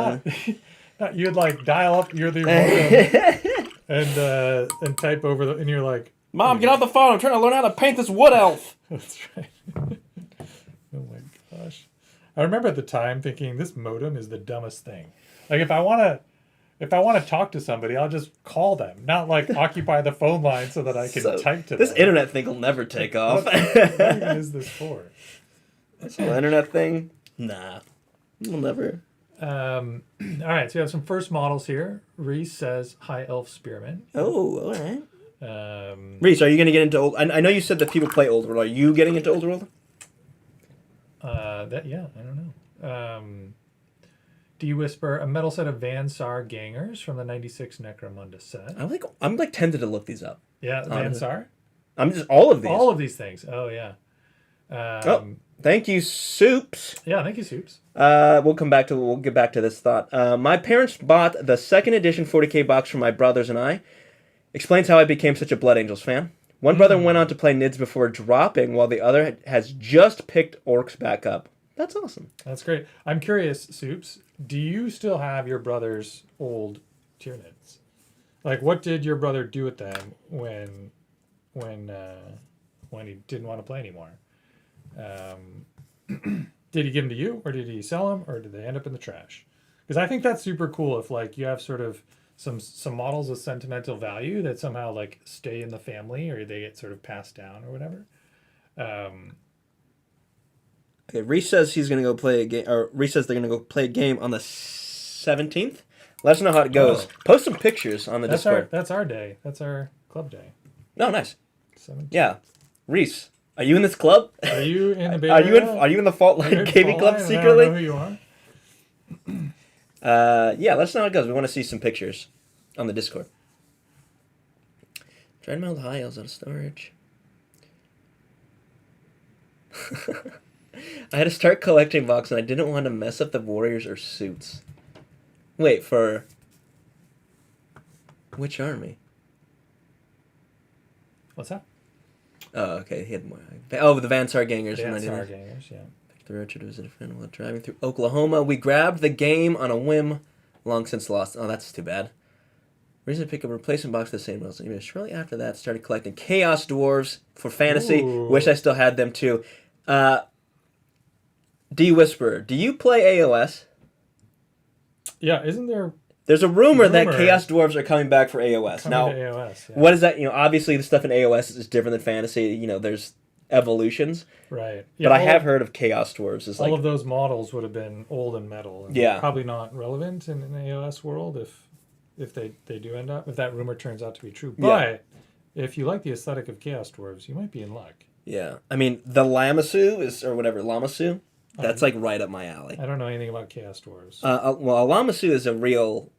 You'd like dial up your modem and type over and you're like, Mom, get off the phone! I'm trying to learn how to paint this wood elf. That's right. Oh my gosh, I remember at the time thinking this modem is the dumbest thing. Like if I want to talk to somebody, I'll just call them, not like occupy the phone line so that I can type to them. This internet thing will never take off. What even is this for? This whole internet thing? Nah, we'll never. All right, so we have some first models here. Reese says High Elf Spearman. Oh, all right. Reese, are you going to get into old? I know you said that people play Old World. Are you getting into Old World? I don't know. D Whisper, a metal set of Van Cire gangers from the '96 Necromunda set. I'm tempted to look these up. Yeah, Van Cire. I'm just all of these. All of these things. Oh yeah. Thank you, Soups. Yeah, thank you, Soups. We'll get back to this thought. My parents bought the second edition 40K box for my brothers and I. Explains how I became such a Blood Angels fan. One brother went on to play Nids before dropping, while the other has just picked Orcs back up. That's awesome. That's great. I'm curious, Soups, do you still have your brother's old Tyranids? Like, what did your brother do with them when he didn't want to play anymore? Did he give them to you, or did he sell them, or did they end up in the trash? Because I think that's super cool if like you have sort of some models of sentimental value that somehow like stay in the family, or they get sort of passed down or whatever. Okay, Reese says he's gonna go play a game, or Reese says they're gonna go play a game on the 17th. Let us know how it goes. Post some pictures on the Discord. That's our day. That's our club day. No, nice. 17th. Yeah, Reese, are you in this club? Are you in the Bay Area? Are you in the Fault Line Gaming Club secretly? I don't know who you are. Yeah, let us know how it goes. We want to see some pictures on the Discord. Try to melt high elves out of storage. I had to start collecting boxes, and I didn't want to mess up the warriors or suits. Wait, for which army? What's that? Oh, okay. He had more. Oh, the Van Cire Gangers. Van Cire Gangers, yeah. Picked the road to visit a friend while driving through Oklahoma. We grabbed the game on a whim, long since lost. Oh, that's too bad. Reason to pick up a replacement box of the same models. Shortly after that, started collecting Chaos Dwarves for fantasy. Ooh. Wish I still had them too. D Whisperer, do you play AOS? Yeah, isn't there? There's a rumor that Chaos Dwarves are coming back for AOS. Now, to AOS, yeah. what is that? Obviously the stuff in AOS is different than fantasy. There's evolutions. Right. Yeah, but I have heard of Chaos Dwarves. All of those models would have been old and metal. And yeah. Probably not relevant in an AOS world if they do end up, if that rumor turns out to be true. But if you like the aesthetic of Chaos Dwarves, you might be in luck. Yeah. I mean, the Lamasu, that's like right up my alley. I don't know anything about Chaos Dwarves. Well, a Lamasu is a real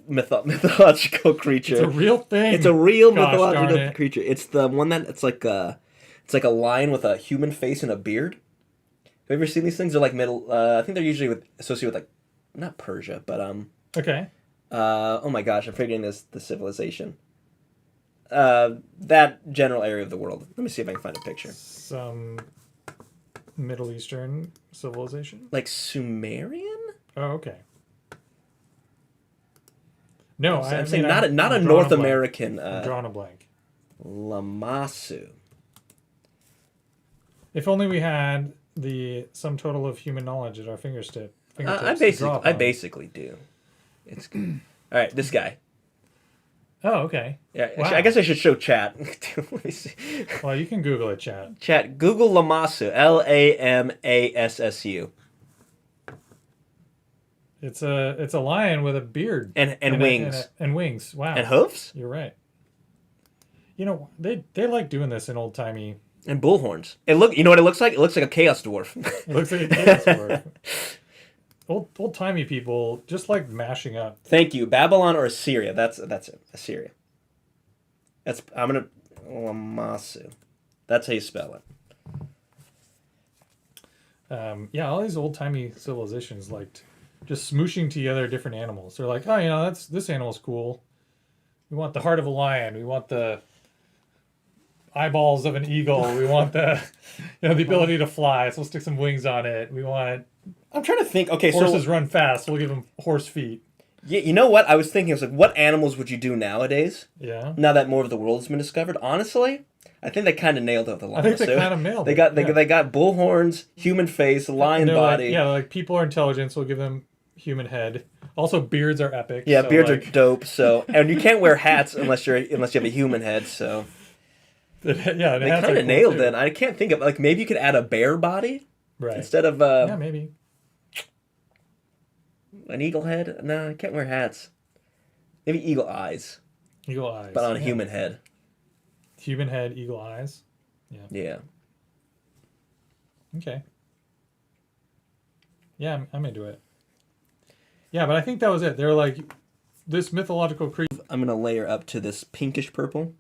mythological creature. It's a real thing. It's a real mythological creature. It's the one that it's like a line with a human face and a beard. you ever seen these things? They're like middle. I think they're usually associated with like, not Persia, but Okay. Oh my gosh, I'm forgetting the civilization. That general area of the world. Let me see if I can find a picture. Some Middle Eastern civilization? Like Sumerian? Oh, okay. No, I'm saying I'm not a drawing North blank. American. I'm drawing a blank. Lamasu. If only we had the sum total of human knowledge at our fingertips. I basically do. It's good. All right, this guy. Oh, okay. Yeah, actually, Wow. I guess I should show chat. Let me see. Well, you can Google it, chat. Chat. Google Lamasu. Lamassu. It's a lion with a beard And wings. and wings. Wow. And hoofs. You're right. You know they like doing this in old timey. And bullhorns. You know what it looks like? It looks like a chaos dwarf. It looks like a dinosaur. Old timey people just like mashing up. Thank you. Babylon or Assyria. That's it. Assyria. I'm gonna Lamasu. That's how you spell it. Yeah, all these old timey civilizations liked just smooshing together different animals. They're like, oh, this animal's cool. We want the heart of a lion. We want the eyeballs of an eagle. We want the ability to fly. So we'll stick some wings on it. We want I'm trying to think. Okay, horses run fast. We'll give them horse feet. Yeah, you know what? I was thinking, what animals would you do nowadays? Yeah. Now that more of the world has been discovered, honestly, I think they kind of nailed it with the Lamasu. I think they kind of nailed it. They got bull horns, human face, lion body. Like people are intelligent, so we'll give them human head. Also, beards are epic. Yeah, so beards are dope. So, and you can't wear hats unless you have a human head. So, yeah, they kind of nailed it. I can't think of maybe you could add a bear body, right? Instead of yeah, maybe an eagle head. No, I can't wear hats. Maybe eagle eyes. Eagle eyes, but on a human head. Human head, eagle eyes. Yeah. Yeah. Okay. Yeah, I'm into it. Yeah, but I think that was it. They were like, this mythological creature. I'm going to layer up to this pinkish purple.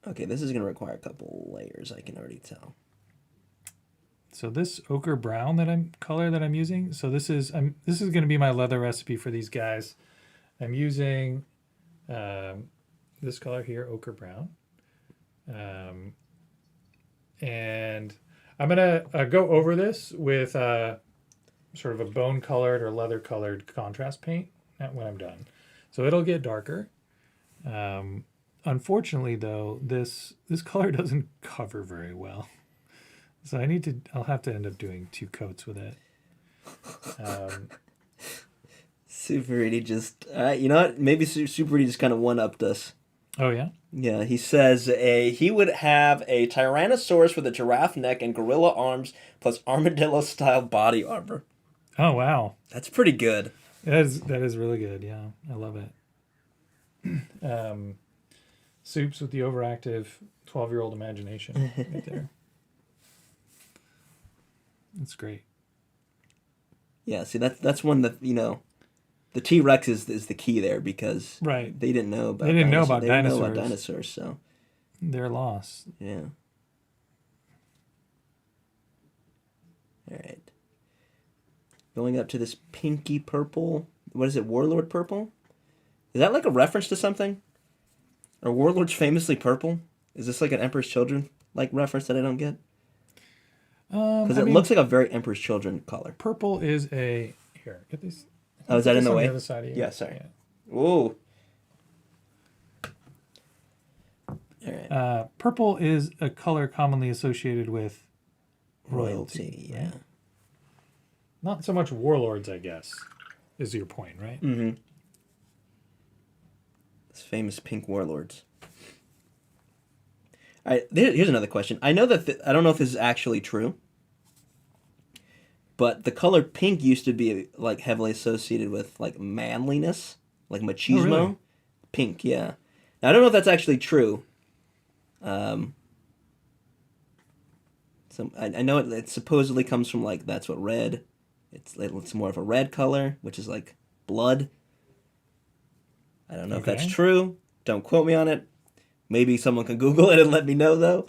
Okay, this is going to require a couple layers, I can already tell. So this ochre brown color that I'm using, so this is going to be my leather recipe for these guys. I'm using this color here, ochre brown. And I'm going to go over this with sort of a bone-colored or leather-colored contrast paint when I'm done. So it'll get darker. Unfortunately, though, this color doesn't cover very well. So I'll have to end up doing 2 coats with it. Super 80 just, you know what? Maybe Super 80 just kind of one-upped us. Oh, yeah? Yeah, he says he would have a Tyrannosaurus with a giraffe neck and gorilla arms plus armadillo-style body armor. Oh, wow. That's pretty good. That is really good, yeah. I love it. Soups with the overactive 12-year-old imagination right there. That's great. Yeah, see, that's one that, the T-Rex is the key there because right. They didn't know about dinosaurs. They didn't know about dinosaurs, so they're lost. Yeah. All right. Going up to this pinky purple. What is it? Warlord purple? Is that like a reference to something? Are warlords famously purple? Is this like an Emperor's Children like reference that I don't get? Because it looks like a very Emperor's Children color. Purple is a here. Get these. Oh, is that in the way? The other side of you. Yeah, sorry. Yeah. Ooh. All right. Purple is a color commonly associated with royalty. Yeah. Right? Not so much warlords, I guess, is your point, right? Mm-hmm. This famous pink warlords. All right, here's another question. I know that I don't know if this is actually true, but the color pink used to be like heavily associated with like manliness, like machismo. Oh, really? Pink, yeah. Now, I don't know if that's actually true. So I know it supposedly comes from like that's what red. It's more of a red color, which is like blood. I don't know if that's true. Don't quote me on it. Maybe someone can Google it and let me know though.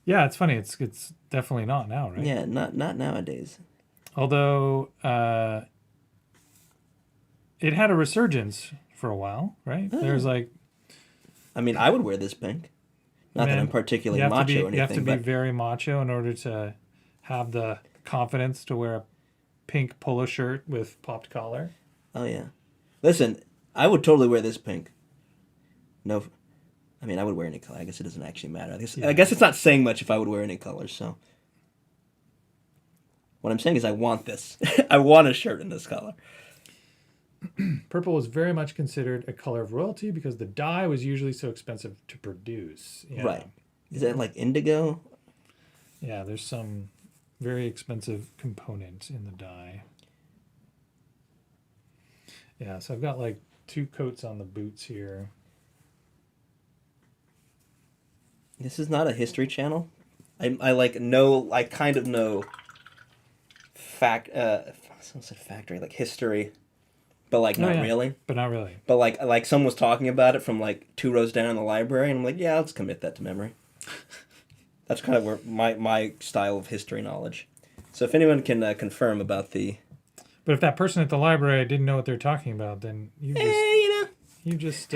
Yeah, it's funny. It's definitely not now, right? Yeah, not nowadays. Although it had a resurgence for a while, right? There's like, I mean, I would wear this pink. Not that I'm particularly macho or anything, you have to be but very macho in order to have the confidence to wear a pink polo shirt with popped collar. oh yeah. Listen, I would totally wear this pink. No, I mean I would wear any color. I guess it doesn't actually matter. I guess it's not saying much if I would wear any color. So what I'm saying is I want this. I want a shirt in this color. Purple was very much considered a color of royalty because the dye was usually so expensive to produce. Yeah. Right. Is that like indigo? Yeah, there's some very expensive component in the dye. Yeah, so I've got like 2 coats on the boots here. This is not a history channel. I like know, I kind of know someone said factory, like history, but like not really. But not really. But like someone was talking about it from like 2 rows down in the library, and I'm like, yeah, let's commit that to memory. That's kind of where my style of history knowledge. So if anyone can confirm about the... But if that person at the library didn't know what they're talking about, then you just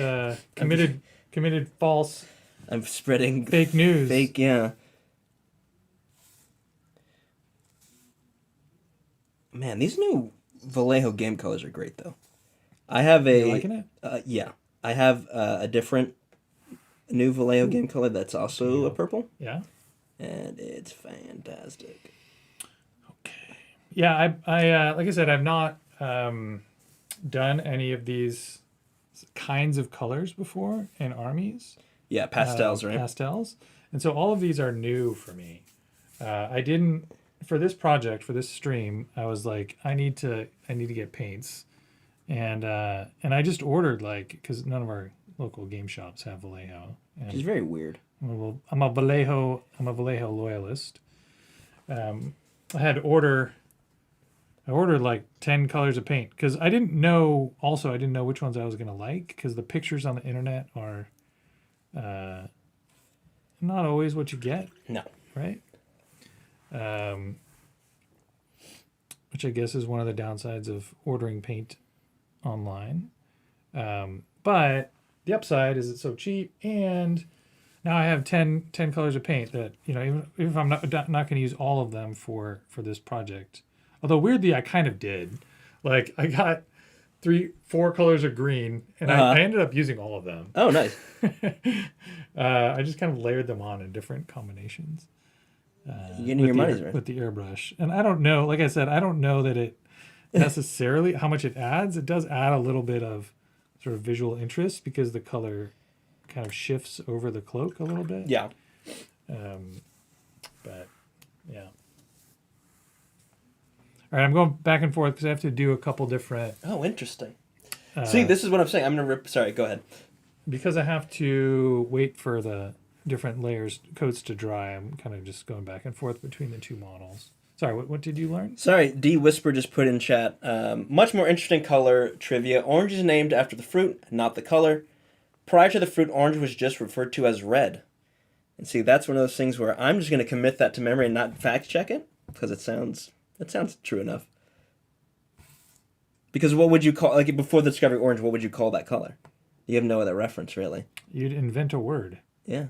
committed false... I'm spreading... Fake news. Fake, yeah. Man, these new Vallejo game colors are great, though. I have a... You liking it? Yeah. I have a different new Vallejo game color that's also a purple. Yeah. And it's fantastic. Okay. Yeah, I like I said, I've not done any of these kinds of colors before in armies. Yeah, pastels, right? Pastels. And so all of these are new for me. I didn't... For this project, for this stream, I was like, I need to get paints, and I just ordered because none of our local game shops have Vallejo. Which is very weird. I'm a Vallejo loyalist. I ordered like 10 colors of paint because I didn't know which ones I was gonna like because the pictures on the internet are not always what you get. No. Right. Which I guess is one of the downsides of ordering paint online. But the upside is it's so cheap, and now I have 10 colors of paint that, even if I'm not going to use all of them for this project. Although weirdly, I kind of did. Like I got 4 colors of green, and I ended up using all of them. Oh, nice. I just kind of layered them on in different combinations. You're getting your money's worth with the airbrush, and I don't know. Like I said, I don't know that it necessarily how much it adds. It does add a little bit of sort of visual interest because the color kind of shifts over the cloak a little bit. Yeah. But yeah. All right, I'm going back and forth because I have to do a couple different. Oh, interesting. See, this is what I'm saying. I'm gonna rip. Sorry, go ahead. Because I have to wait for the different coats to dry. I'm kind of just going back and forth between the 2 models. Sorry, what did you learn? Sorry, D Whisper just put in chat. Much more interesting color trivia. Orange is named after the fruit, not the color. Prior to the fruit, orange was just referred to as red. And see, that's one of those things where I'm just going to commit that to memory and not fact check it because it sounds true enough. Because what would you call, like before the discovery of orange, what would you call that color? You have no other reference, really. You'd invent a word. Yeah.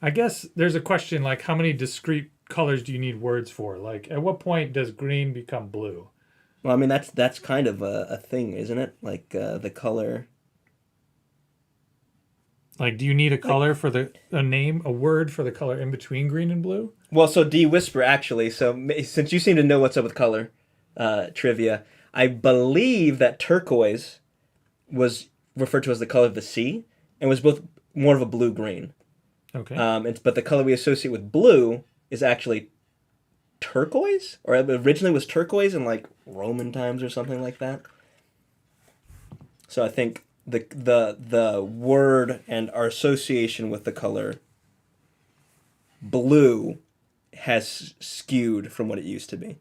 I guess there's a question like how many discrete colors do you need words for? Like at what point does green become blue? Well, I mean, that's kind of a thing, isn't it? Like the color. Like, do you need a color for a word for the color in between green and blue? Well, so D Whisper actually. So since you seem to know what's up with color trivia, I believe that turquoise was referred to as the color of the sea and was both more of a blue-green. Okay. But the color we associate with blue is actually turquoise, or originally was turquoise in like Roman times or something like that. So I think the word and our association with the color blue has skewed from what it used to be.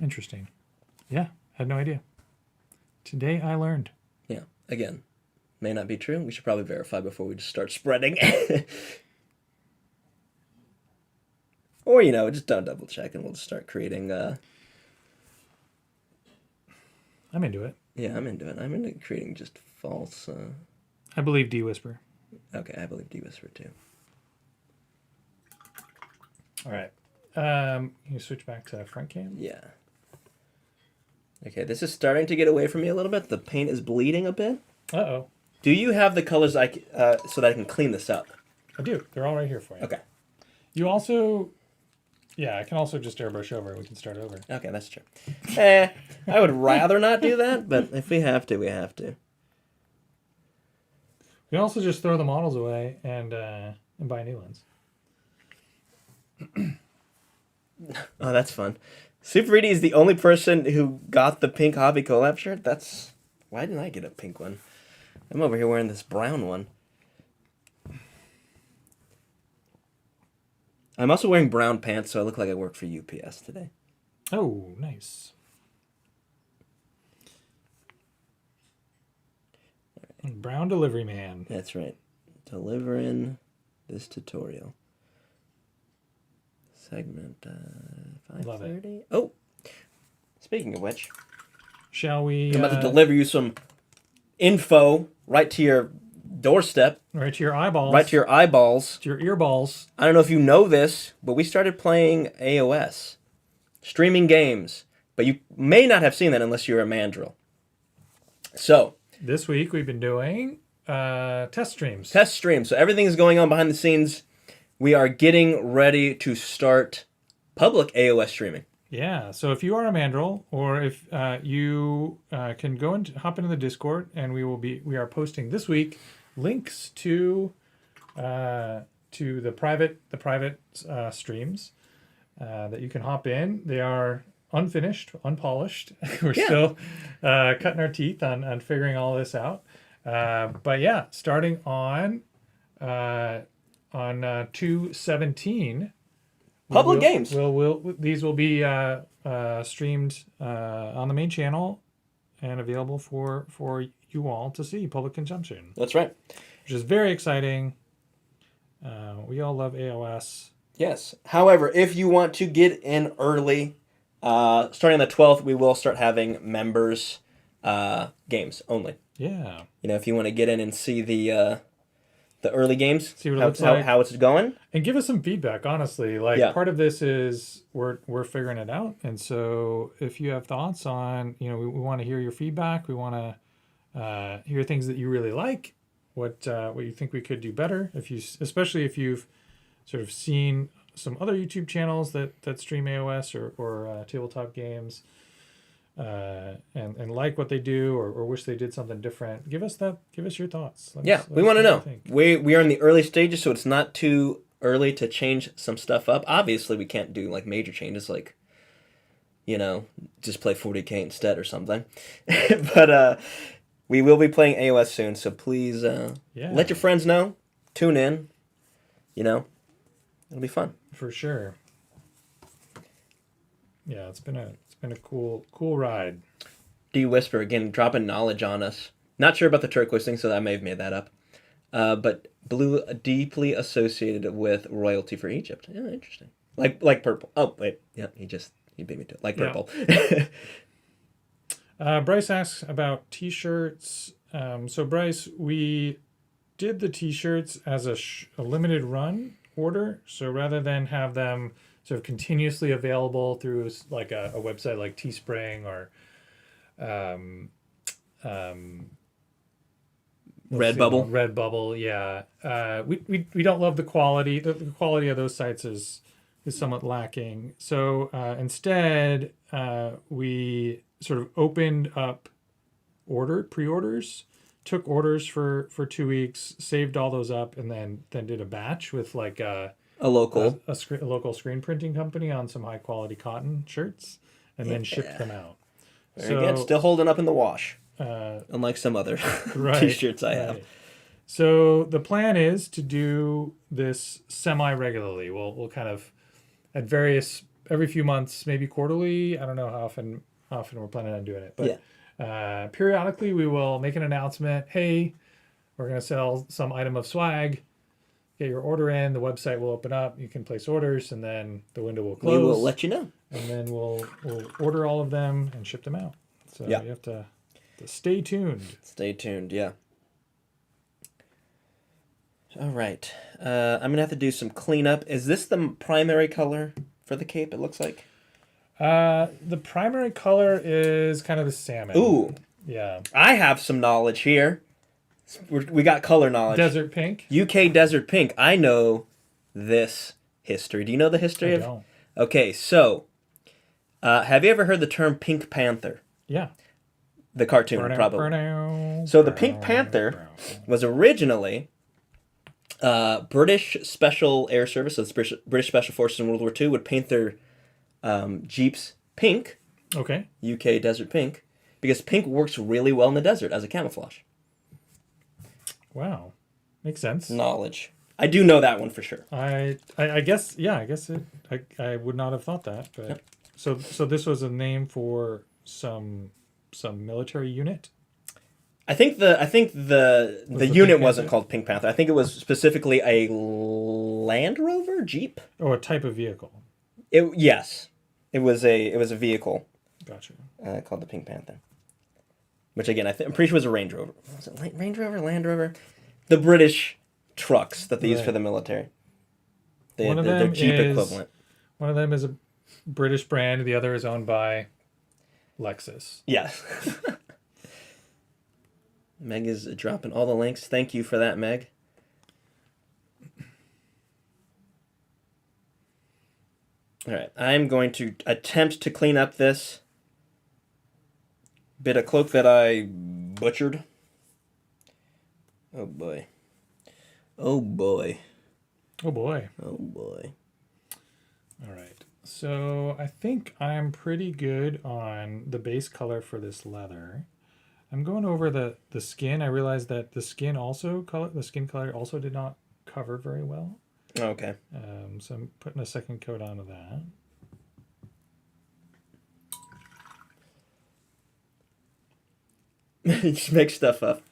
Interesting. Yeah, had no idea. Today I learned. Yeah, again, may not be true. We should probably verify before we just start spreading. Or, just don't double check and we'll just start creating... I'm into it. Yeah, I'm into it. I'm into creating just false... I believe D-Whisper. Okay, I believe D-Whisper too. All right. You switch back to front cam? Yeah. Okay, this is starting to get away from me a little bit. The paint is bleeding a bit. Uh-oh. Do you have the colors so that I can clean this up? I do. They're all right here for you. Okay. You also... Yeah, I can also just airbrush over. We can start over. Okay, that's true. I would rather not do that, but if we have to, we have to. We can also just throw the models away and buy new ones. Oh, that's fun. Super Reedy is the only person who got the pink Hobby collab shirt. Why didn't I get a pink one? I'm over here wearing this brown one. I'm also wearing brown pants, so I look like I work for UPS today. Oh, nice. Brown delivery man. That's right. Delivering this tutorial. Segment 5:30. Love it. Oh, speaking of which, Shall we... I'm about to deliver you some info right to your doorstep. Right to your eyeballs. Right to your eyeballs. To your earballs. I don't know if you know this, but we started playing AOS. Streaming games. But you may not have seen that unless you're a mandrill. So. This week we've been doing test streams. Test streams. So everything is going on behind the scenes. We are getting ready to start public AOS streaming. Yeah, so if you are a mandrill, or if you can go and hop into the Discord, and we are posting this week links to the private streams that you can hop in. They are unfinished, unpolished. We're still cutting our teeth on figuring all this out. But yeah, starting on 2/17. Public games. These will be streamed on the main channel and available for you all to see, public consumption. That's right. Which is very exciting. We all love AOS. Yes. However, if you want to get in early, starting on the 12th, we will start having members games only. Yeah. If you want to get in and see the early games, see what it looks like, how it's going, and give us some feedback. Honestly, part of this is we're figuring it out, and so if you have thoughts on, we want to hear your feedback. We want to hear things that you really like, what you think we could do better. Especially if you've sort of seen some other YouTube channels that stream AOS or tabletop games, and like what they do or wish they did something different. Give us your thoughts. We want to know. We are in the early stages, so it's not too early to change some stuff up. Obviously, we can't do like major changes, like just play 40K instead or something. But we will be playing AOS soon, so please let your friends know. Tune in. It'll be fun for sure. Yeah, it's been a cool ride. D-Whisper, again, dropping knowledge on us. Not sure about the turquoise thing, so I may have made that up. But blue deeply associated with royalty for Egypt. Yeah, interesting. Like purple. Oh, wait. Yeah, he beat me to it. Like purple. Yeah. Bryce asks about T-shirts. So Bryce, we did the T-shirts as a limited run order. So rather than have them sort of continuously available through like a website like Teespring or Redbubble, yeah. We don't love the quality. The quality of those sites is somewhat lacking. So instead, we sort of opened up pre-orders, took orders for 2 weeks, saved all those up, and then did a batch with like a local screen printing company on some high quality cotton shirts, and then shipped them out. Very good. Still holding up in the wash, unlike some other T-shirts I have. So the plan is to do this semi-regularly. We'll kind of at every few months, maybe quarterly. I don't know how often we're planning on doing it, but periodically we will make an announcement. Hey, we're going to sell some item of swag. Get your order in. The website will open up. You can place orders, and then the window will close. We will let you know. And then we'll order all of them and ship them out. So you have to stay tuned. Stay tuned, yeah. All right. I'm going to have to do some cleanup. Is this the primary color for the cape, it looks like? The primary color is kind of the salmon. Ooh. Yeah. I have some knowledge here. We got color knowledge. Desert pink. UK Desert Pink. I know this history. Do you know the history I of? don't. Okay, so have you ever heard the term Pink Panther? Yeah. The cartoon, probably. So the Pink Panther was originally British Special Air Service, so the British Special Forces in World War II would paint their Jeeps pink. Okay. UK Desert Pink, because pink works really well in the desert as a camouflage. Wow. Makes sense. Knowledge. I do know that one for sure. I guess, yeah, I would not have thought that, but Yep. so this was a name for some military unit. I think the unit wasn't Panther? called Pink Panther. I think it was specifically a Land Rover Jeep. Oh, a type of vehicle. Yes, it was a vehicle Gotcha. called the Pink Panther. Which again, I'm pretty sure was a Range Rover. Was it Range Rover, Land Rover? The British trucks that they use for the military. Their Jeep equivalent. One of them is a British brand. The other is owned by Lexus. Yes. Meg is dropping all the links. Thank you for that, Meg. All right, I'm going to attempt to clean up this bit of cloak that I butchered. Oh boy. Oh boy. Oh boy. Oh boy. All right. So I think I'm pretty good on the base color for this leather. I'm going over the skin. I realized that the skin color also did not cover very well. Okay. So I'm putting a second coat onto that. Just make stuff up.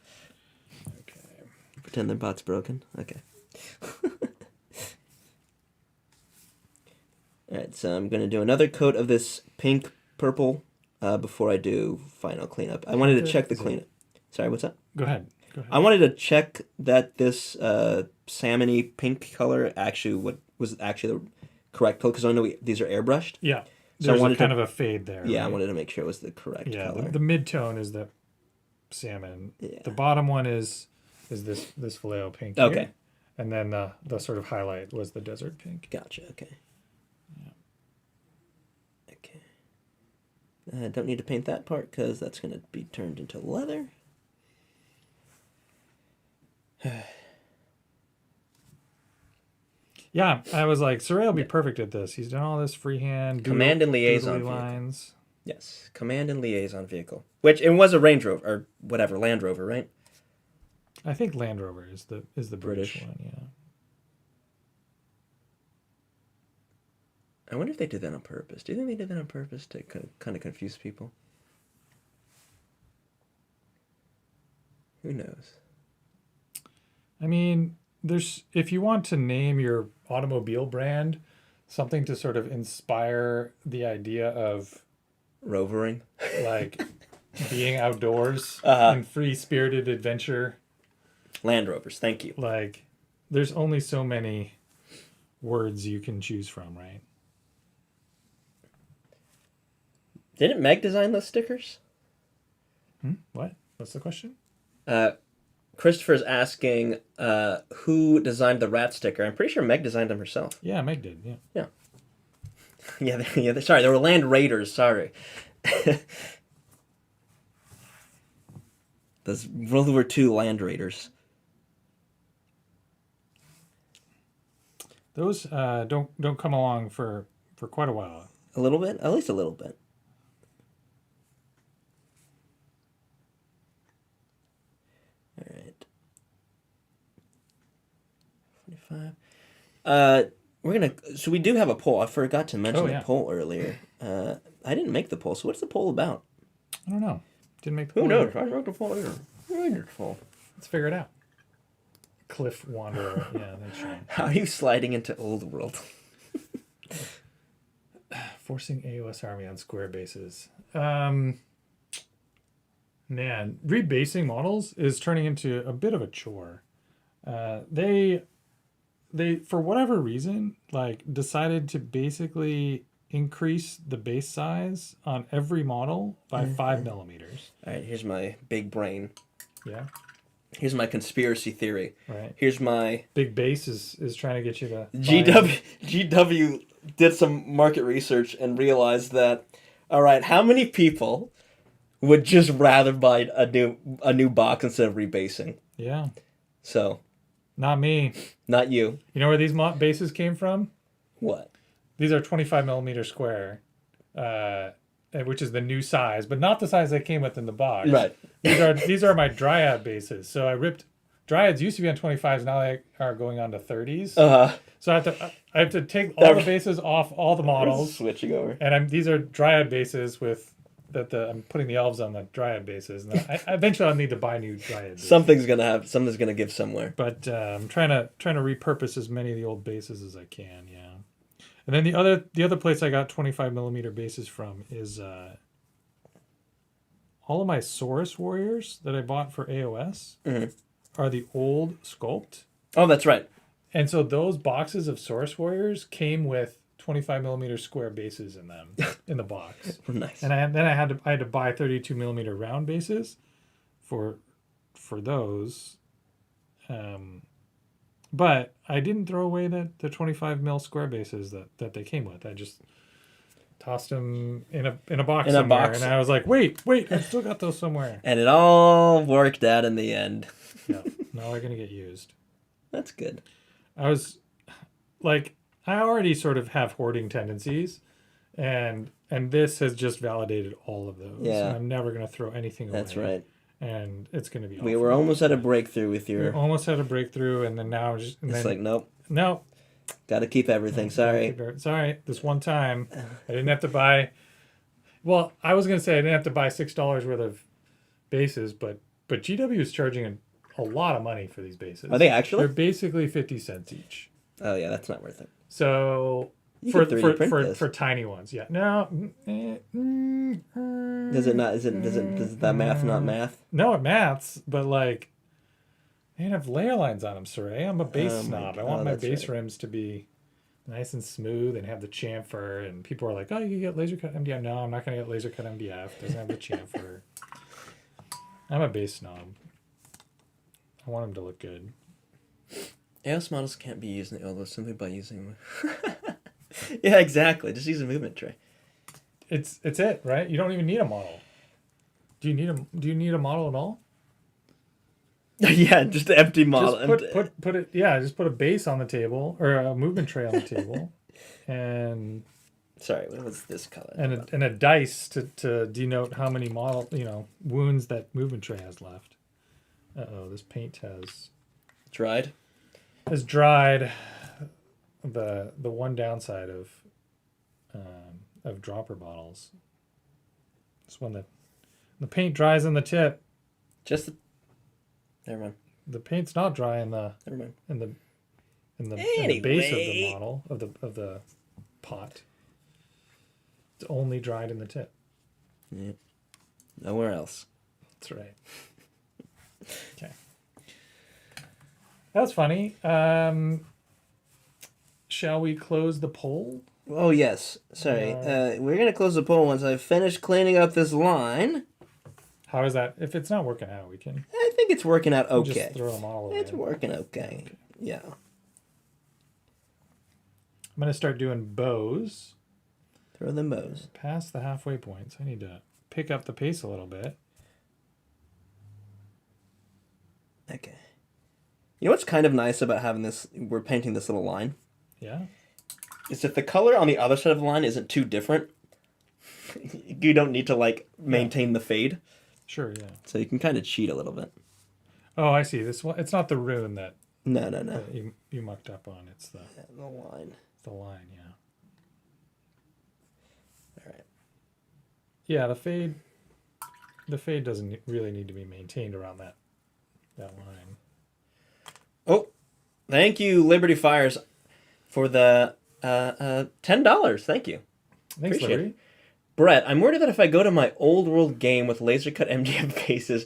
Okay. Pretend the bot's broken. Okay. Alright, so I'm going to do another coat of this pink purple before I do final cleanup. I wanted to check the cleanup. Sorry, what's that? Go ahead. I wanted to check that this salmony pink color was actually the correct color, because I know these are airbrushed. Yeah. So There's I wanted kind of a fade there. Yeah, right? I wanted to make sure it was the correct color. The mid-tone is the salmon. Yeah. The bottom one is this filet pink here. Okay. And then the sort of highlight was the desert pink. Gotcha, okay. Yeah. Okay. Don't need to paint that part because that's going to be turned into leather. Yeah, I was like, Cire will be perfect at this. He's done all this freehand. Command and liaison vehicle. Lines. Yes, command and liaison vehicle. Which it was a Range Rover or whatever, Land Rover, right? I think Land Rover is the British one, yeah. I wonder if they did that on purpose. Do you think they did that on purpose to kind of confuse people? Who knows? I mean, if you want to name your automobile brand something to sort of inspire the idea of Rovering, like being outdoors and free-spirited adventure. Land Rovers, thank you. Like, there's only so many words you can choose from, right? Didn't Meg design those stickers? What? What's the question? Christopher's asking who designed the rat sticker. I'm pretty sure Meg designed them herself. Yeah, Meg did, yeah. Yeah. Yeah, sorry, they were Land Raiders, sorry. Those World War II Land Raiders. Those don't come along for quite a while. A little bit? At least a little bit. All right. 45. So we do have a poll. I forgot to mention the poll earlier. I didn't make the poll, so what's the poll about? I don't know. Didn't make the poll. Who knows? I wrote the poll either. I made the poll. Let's figure it out. Cliff Wanderer. Yeah, that's Sean. How are you sliding into old world? Forcing AOS army on square bases. Man, rebasing models is turning into a bit of a chore. They for whatever reason like decided to basically increase the base size on every model by 5 millimeters. All right, here's my big brain. Yeah. Here's my conspiracy theory. Right. Here's my Big base is trying to get you to GW did some market research and realized that, all right, how many people would just rather buy a new box instead of rebasing? Yeah. So, Not me. not you. You know where these bases came from? What? These are 25 millimeter square, which is the new size, but not the size they came with in the box. Right. These are my Dryad bases. So I ripped. Dryads used to be on 25s. Now they are going on to 30s. So I have to take all the bases off all the models. Switching over. And these are Dryad bases with I'm putting the elves on the Dryad bases. And eventually I'll need to buy new Dryad bases. Something's gonna give somewhere. But I'm trying to repurpose as many of the old bases as I can. Yeah. And then the other place I got 25 millimeter bases from is all of my Saurus warriors that I bought for AOS are the old sculpt. Oh, that's right. And so those boxes of Saurus warriors came with 25 millimeter square bases in them in the box. Nice. And I had to buy 32 millimeter round bases for those. But I didn't throw away the 25 mil square bases that they came with. I just tossed them in a box somewhere. And I was like, wait, I still got those somewhere. And it all worked out in the end. Yeah, now they're gonna get used. That's good. I was like, I already sort of have hoarding tendencies, and this has just validated all of those. Yeah. And I'm never gonna throw anything away. That's right. And it's gonna be. We were almost at a breakthrough with your. We almost had a breakthrough, and then now like nope. No. Got to keep everything. Sorry. Sorry. This one time, I didn't have to buy. Well, I was gonna say I didn't have to buy $6 worth of bases, but GW is charging a lot of money for these bases. Are they actually? They're basically 50 cents each. Oh yeah, that's not worth it. So for tiny ones, yeah. No. Does it not? Does that math not math? No, it maths, but like, they have layer lines on them, Saray. I'm a base snob. I want my base rims to be nice and smooth and have the chamfer. And people are like, oh, you can get laser cut MDF. No, I'm not gonna get laser cut MDF. Doesn't have the chamfer. I'm a base snob. I want them to look good. AOS models can't be used in the old simply by using. Yeah, exactly. Just use a movement tray. It's it, right? You don't even need a model. Do you need a model at all? Yeah, just an empty model. Just put it. Yeah, just put a base on the table or a movement tray on the table, and. Sorry, what was this color? And a dice to denote how many wounds that movement tray has left. This paint has dried. Has dried. The one downside of dropper bottles is when the paint dries on the tip. Never mind. The paint's not dry in the Never mind. in the base of the model of the pot. It's only dried in the tip. Yeah. Nowhere else. That's right. Okay. That's funny. Shall we close the poll? Oh, yes. Sorry. We're going to close the poll once I've finished cleaning up this line. How is that? If it's not working out, we can... I think it's working out okay. Just throw them all away. It's working okay. Yeah. I'm going to start doing bows. Throw them bows. Past the halfway points. I need to pick up the pace a little bit. Okay. You know what's kind of nice about having this, we're painting this little line? Yeah. Is if the color on the other side of the line isn't too different, you don't need to, maintain the fade. Sure, yeah. So you can kind of cheat a little bit. Oh, I see. This one, it's not the rune that... No. That you mucked up on. It's the line. The line, yeah. All right. Yeah, the fade doesn't really need to be maintained around that line. Oh, thank you, Liberty Fires, for the $10. Thank you. Thanks, Appreciate Liberty. Brett, I'm worried that if I go to my old world game with laser cut MGF bases,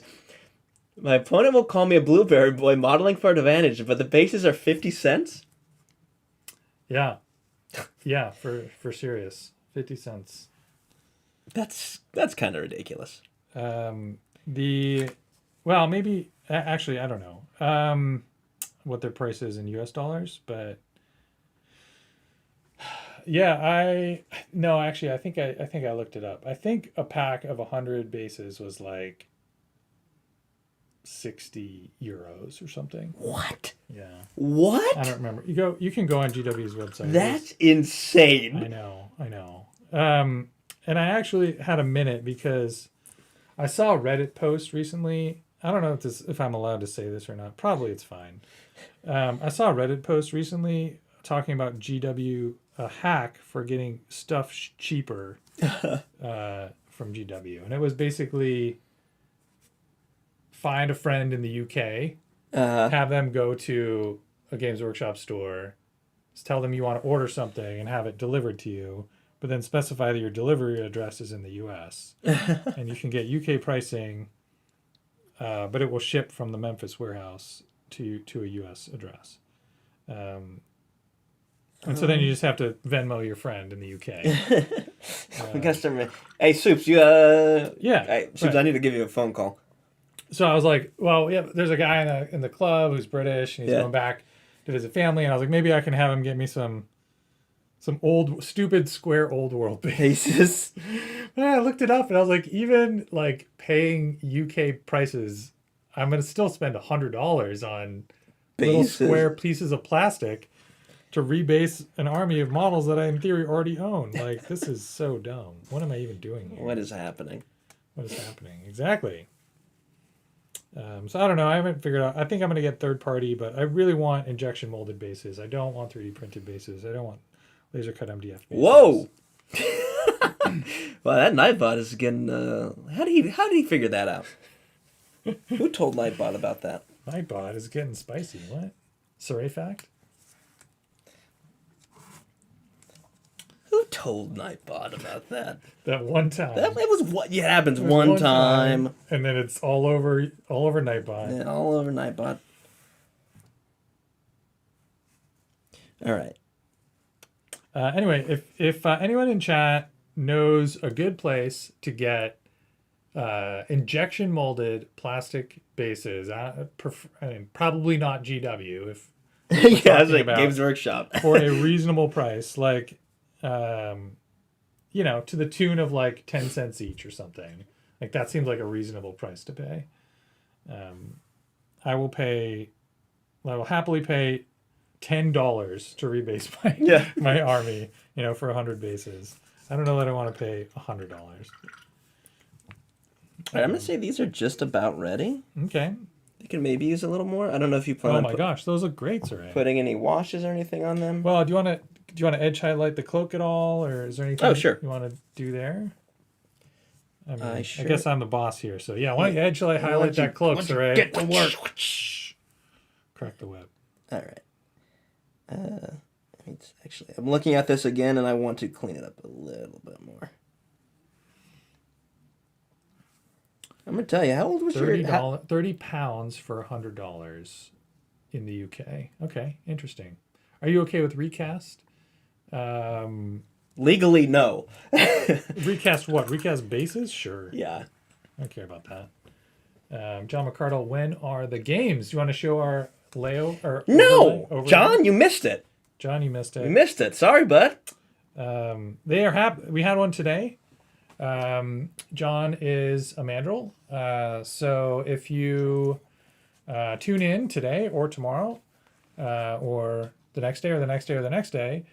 my opponent will call me a blueberry boy modeling for advantage, but the bases are 50 cents? Yeah. Yeah, for serious. 50 cents. That's kind of ridiculous. Well, maybe actually I don't know what their price is in US dollars, but yeah, actually I think I looked it up. I think a pack of 100 bases was like 60 euros or something. What? Yeah. What? I don't remember. You can go on GW's website. That's insane. I know. And I actually had a minute because I saw a Reddit post recently. I don't know if I'm allowed to say this or not. Probably it's fine. I saw a Reddit post recently talking about GW, a hack for getting stuff cheaper from GW. And it was basically find a friend in the UK, have them go to a Games Workshop store, tell them you want to order something and have it delivered to you, but then specify that your delivery address is in the US. And you can get UK pricing, but it will ship from the Memphis warehouse to a US address. And so then you just have to Venmo your friend in the UK. We gotta start. Hey, Soups, you Yeah. Hey, Soups, right. I need to give you a phone call. So I was like, well, yeah, there's a guy in the club who's British and he's Yeah. going back to visit family, and I was like, maybe I can have him get me some old stupid square old world Bases. And I looked it up and I was like, even like paying UK prices, I'm gonna still spend $100 on little Bases. square pieces of plastic to rebase an army of models that I in theory already own. Like, this is so dumb. What am I even doing here? What is happening? What is happening? Exactly. So I don't know. I haven't figured out. I think I'm going to get third party, but I really want injection molded bases. I don't want 3D printed bases. I don't want laser cut MDF bases. Whoa! Well, that Nightbot is getting. How did he figure that out? Who told Nightbot about that? Nightbot is getting spicy. What? Surrey fact? Who told Nightbot about that? That one time. It was what? Yeah, it happens It was one time. and then it's all over Nightbot. Yeah, all over Nightbot. All right. Anyway, if anyone in chat knows a good place to get injection molded plastic bases, I mean, probably not GW if Yeah, it's like about- Games Workshop. for a reasonable price, like to the tune of like 10 cents each or something. Like, that seems like a reasonable price to pay. I will happily pay $10 to rebase my army, for 100 bases. I don't know that I want to pay $100. All right, I'm gonna say these are just about ready. Okay. They can maybe use a little more. I don't know if you plan Oh on my gosh, those look great, Saray. putting any washes or anything on them. Well, do you want to edge highlight the cloak at all, or is there anything sure. you want to do there? I mean, I sure. guess I'm the boss here, so yeah. Why don't you edge highlight that cloak, Saray? Get to work. Crack the whip. All right. Actually, I'm looking at this again, and I want to clean it up a little bit more. I'm gonna tell you, how old was your £30 for $100 in the UK? Okay, interesting. Are you okay with recast? Legally, no. Recast what? Recast bases? Sure. Yeah. I don't care about that. John McCardle, when are the games? Do you want to show our layout? No, overlay? John, you missed it. John, you missed it. You missed it. Sorry, bud. They are happy. We had one today. John is a mandrel. So if you tune in today or tomorrow, or the next day or the next day or the next day,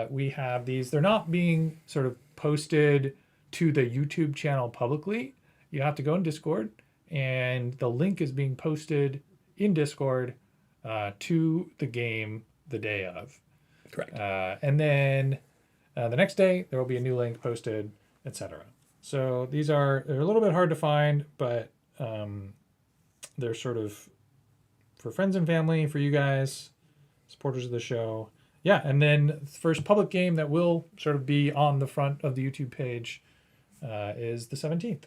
we have these. They're not being sort of posted to the YouTube channel publicly. You have to go in Discord, and the link is being posted in Discord to the game the day of. Correct. And then the next day there will be a new link posted, etc. So they're a little bit hard to find, but they're sort of friends and family, for you guys, supporters of the show. Yeah, and then the first public game that will sort of be on the front of the YouTube page is the 17th.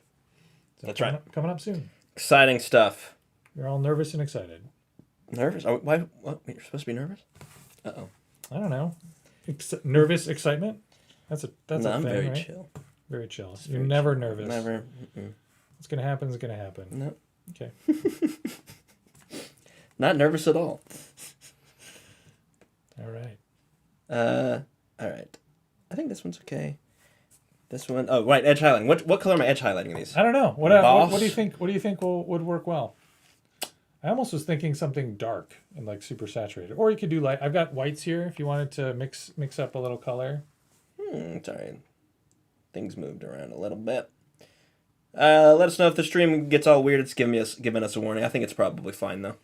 So That's right. Coming up soon. Exciting stuff. You're all nervous and excited. Nervous? Oh, why? What? You're supposed to be nervous? Uh-oh. I don't know. Nervous excitement? That's a No, thing, I'm very right? chill. Very chill. Just You're very never chill. nervous. Never. What's going to happen is going to happen. No. Okay. Not nervous at all. All right. All right. I think this one's okay. This one, oh right, edge highlighting. What color am I edge highlighting these? I don't know. What do you think? What do you think would work well? I almost was thinking something dark and like super saturated, or you could do light. I've got whites here if you wanted to mix up a little color. Sorry, things moved around a little bit. Let us know if the stream gets all weird. It's giving us a warning. I think it's probably fine though.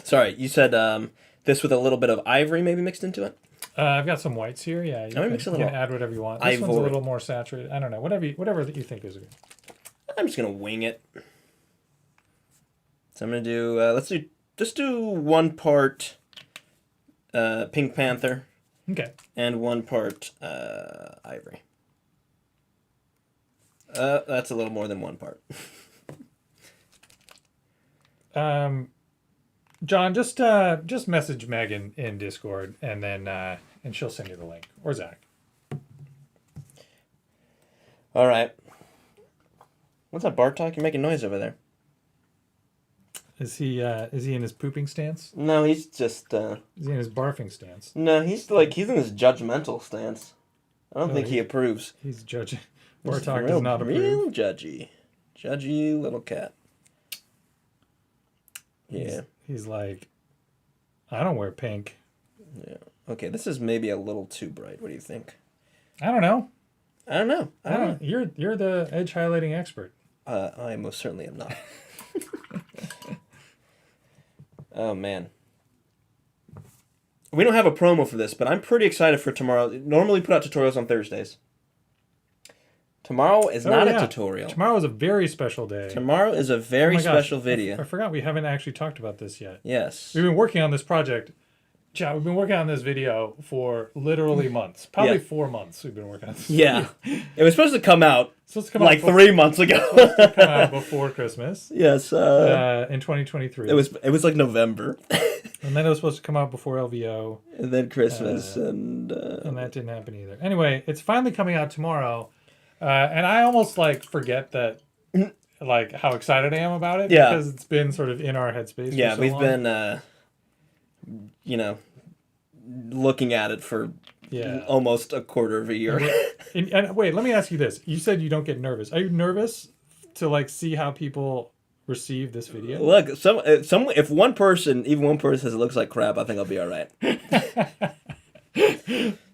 Sorry, you said this with a little bit of ivory maybe mixed into it. I've got some whites here. Yeah, you can add whatever you want. This one's a little more saturated. I don't know. Whatever that you think is good. I'm just gonna wing it. So I'm gonna do. Just do 1 part Pink Panther. Okay. And 1 part ivory. That's a little more than 1 part. John, just message Megan in Discord, and then and she'll send you the link, or Zach. All right. What's that, Bartok? You're making noise over there. Is he in his pooping stance? No, he's just. Is he in his barfing stance? No, he's in his judgmental stance. I don't think he approves. He's judging. Bartok does not approve. Real judgy little cat. Yeah. He's like, I don't wear pink. Yeah. Okay, this is maybe a little too bright. What do you think? I don't know. I don't know. You're the edge highlighting expert. I most certainly am not. Oh man. We don't have a promo for this, but I'm pretty excited for tomorrow. Normally put out tutorials on Thursdays. Tomorrow is not a tutorial. Tomorrow is a very special day. Tomorrow is a very special video. I forgot we haven't actually talked about this yet. Yes. We've been working on this project. Chad, we've been working on this video for literally months. Probably 4 months we've been working on this video. It was supposed to come out like 3 months ago. Supposed to come out before Christmas. Yes. In 2023. It was like November. And then it was supposed to come out before LVO. And then Christmas. And that didn't happen either. Anyway, it's finally coming out tomorrow. And I almost like forget that, like how excited I am about it because it's been sort of in our headspace. Yeah, for so long. Been, looking at it for almost a quarter of a year. And wait, let me ask you this: you said you don't get nervous. Are you nervous to like see how people receive this video? Look, if one person says it looks like crap, I think I'll be all right.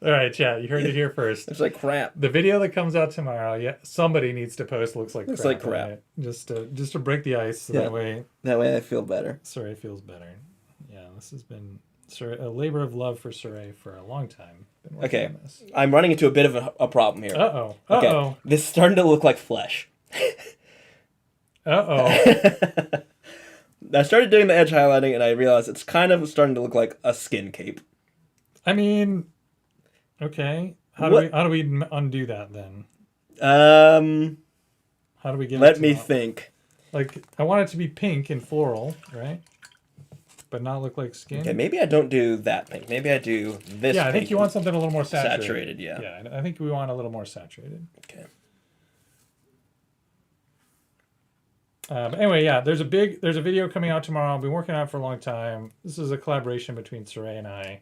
All right, chat. You heard it here first. It's like crap. The video that comes out tomorrow, somebody needs to post looks like crap. Right? Just to break the ice. So that way I feel better. Saray feels better. Yeah, this has been a labor of love for Saray for a long time. Okay, I'm running into a bit of a problem here. Okay, this is starting to look like flesh. I started doing the edge highlighting and I realized it's kind of starting to look like a skin cape. I mean, okay. How do we undo that then? How do we get? Let me think. Like, I want it to be pink and floral, right? But not look like skin. Okay, maybe I don't do that pink. Maybe I do this. Yeah, I think you want something a little more saturated. Saturated, yeah. Yeah, I think we want a little more saturated. Okay. But anyway, there's a video coming out tomorrow. I've been working on it for a long time. This is a collaboration between Saray and I.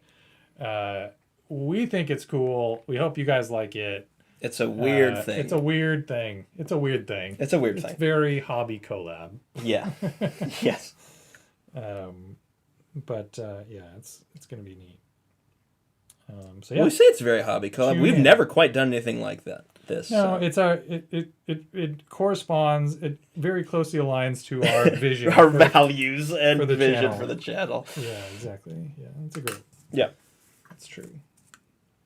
We think it's cool. We hope you guys like it. It's a weird thing. It's a weird thing. It's a weird thing. It's a weird thing. It's very hobby collab. Yeah. Yes. But it's gonna be neat. Well, we say it's very hobby collab. We've never quite done anything like that. It corresponds. It very closely aligns to our vision, our values, and vision channel. for the channel. Yeah, exactly. Yeah, that's a great. Yeah, that's true.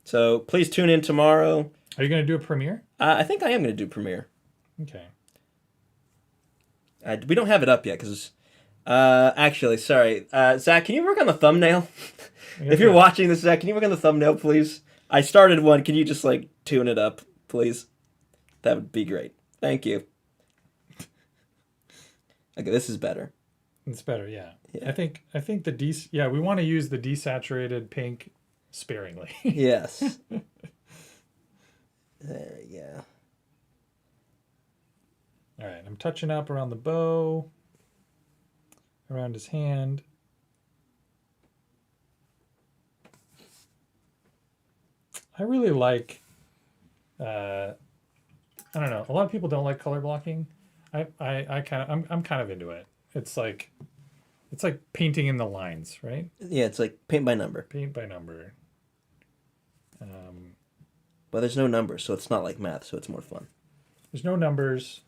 So please tune in tomorrow. Are you going to do a premiere? I think I am going to do premiere. Okay. We don't have it up yet because Actually, sorry. Zach, can you work on the thumbnail? Yeah, If you're watching this, Zach, can you work on the thumbnail, please? I started one. Can you just, like, tune it up, please? That would be great. Thank you. Okay, this is better. it's better. Yeah. Yeah. I think yeah, we want to use the desaturated pink sparingly. Yes. There we go. All right, I'm touching up around the bow, around his hand. I really like, I don't know. A lot of people don't like color blocking. I'm kind of into it. It's like painting in the lines, right? Yeah, it's like paint by number. Paint by number. But there's no numbers, so it's not like math, so it's more fun. There's no numbers.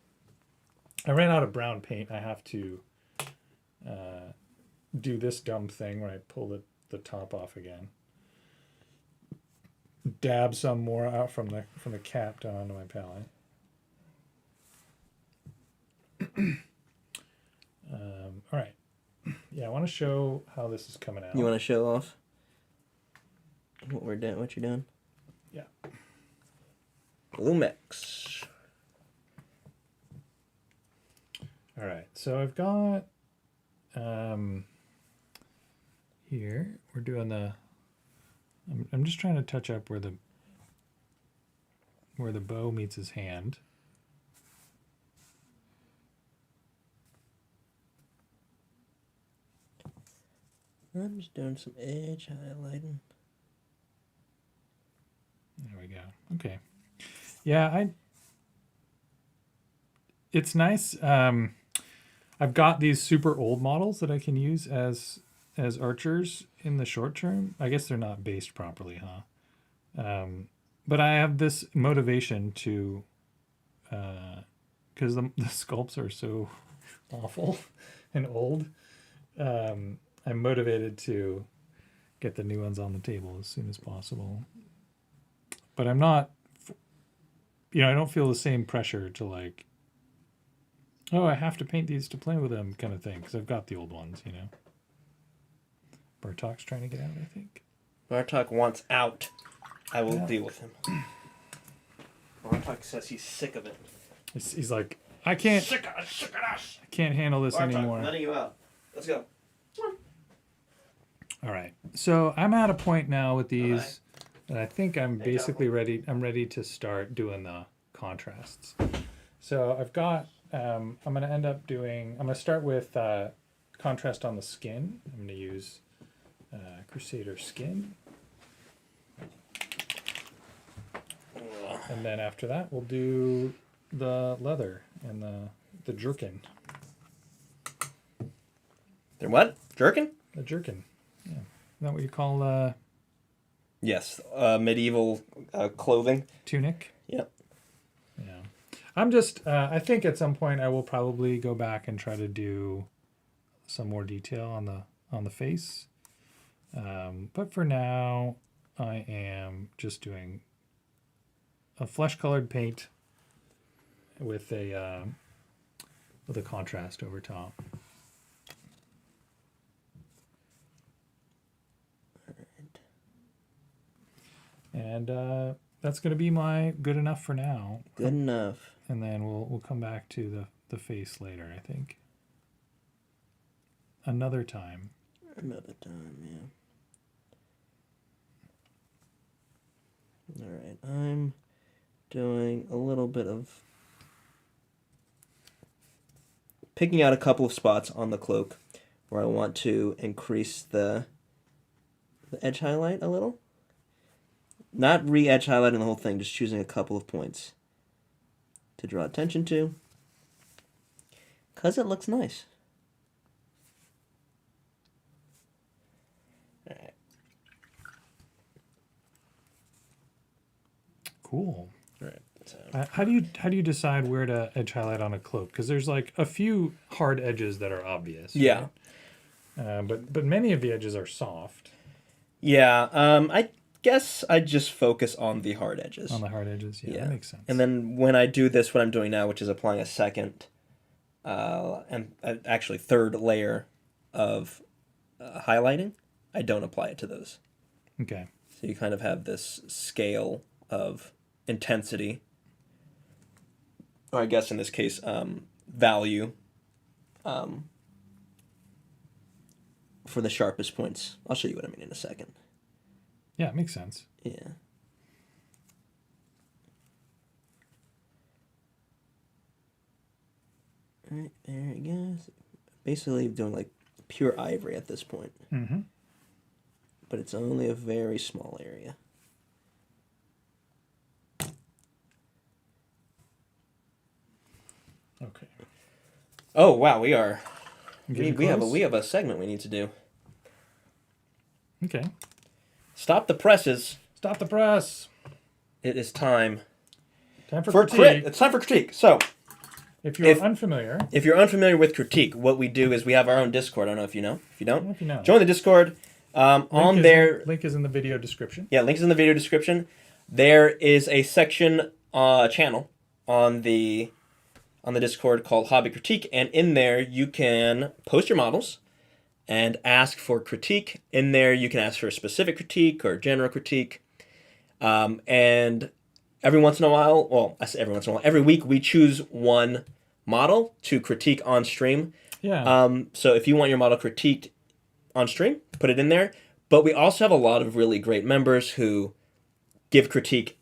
I ran out of brown paint. I have to do this dumb thing where I pull the top off again. Dab some more out from the cap down onto my palette. All right. Yeah, I want to show how this is coming out. You want to show off what we're doing? What you're doing? Yeah. Lumix. All right. So I've got here we're doing the. I'm just trying to touch up where the bow meets his hand. I'm just doing some edge highlighting. There we go. Okay. Yeah, it's nice. I've got these super old models that I can use as archers in the short term. I guess they're not based properly, huh? But I have this motivation to, because the sculpts are so awful and old. I'm motivated to get the new ones on the table as soon as possible. But I'm not, I don't feel the same pressure to like, oh, I have to paint these to play with them kind of thing, because I've got the old ones, Bartok's trying to get out, I think. Bartok wants out. I will deal with him. Bartok says he's sick of it. He's like, I can't handle this Bartok, anymore. I'm letting you out. Let's go. All right. So I'm at a point now with these that I think I'm basically ready. I'm ready to start doing the contrasts. So I've got, I'm going to end up doing, I'm going to start with contrast on the skin. I'm going to use Crusader skin. And then after that, we'll do the leather and the jerkin. They're what? Jerkin? The jerkin. Yeah. Is that what you call Yes. Medieval clothing. tunic? Yep. Yeah. I'm just, I think at some point I will probably go back and try to do some more detail on the face. But for now, I am just doing a flesh-colored paint with a contrast over top. And that's going to be my good enough for now. Good enough. And then we'll come back to the face later, I think. Another time. Another time, yeah. Alright, I'm doing a little bit of picking out a couple of spots on the cloak where I want to increase the edge highlight a little. Not re-edge highlighting the whole thing, just choosing a couple of points to draw attention to. Because it looks nice. Alright. Cool. Alright. So. How do you decide where to edge highlight on a cloak? Because there's like a few hard edges that are obvious. Yeah. Right? But many of the edges are soft. Yeah. I guess I just focus on the hard edges. On the hard edges, yeah, that makes sense. And then when I do this, what I'm doing now, which is applying a second and actually third layer of highlighting, I don't apply it to those. Okay. So you kind of have this scale of intensity, or I guess in this case, value, for the sharpest points. I'll show you what I mean in a second. Yeah, it makes sense. Yeah. All right, there it goes. Basically doing like pure ivory at this point. Mm-hmm. But it's only a very small area. Okay. Oh wow, we have a segment we need to do. Okay. Stop the presses. Stop the press. It is time Time for for critique. It's time for critique. So, If you're unfamiliar, if you're unfamiliar with critique, what we do is we have our own Discord. I don't know if you know. If you don't, if you know, join the Discord. link is in the video description. Yeah, link is in the video description. There is a section, channel on the Discord called Hobby Critique, and in there you can post your models and ask for critique. In there you can ask for a specific critique or general critique. And every once in a while, well, I say every once in a while, every week we choose one model to critique on stream. Yeah. So if you want your model critiqued on stream, put it in there. But we also have a lot of really great members who give critique,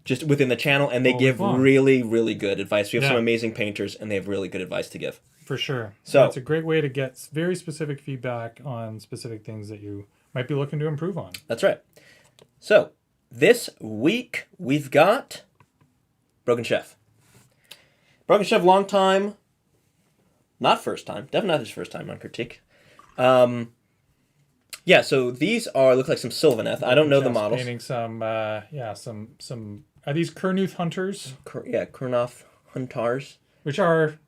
just within the channel, and they give really, really good advice. We have some amazing painters, and they have really good advice to give. For sure. So it's a great way to get very specific feedback on specific things that you might be looking to improve on. That's right. So this week we've got Broken Chef. Broken Chef, long time, not first time, definitely not his first time on critique. Yeah, so these look like some Sylvaneth. I don't know the models. Painting some, some. Are these Kurnuth Hunters? Kurnoth Huntars. Which are,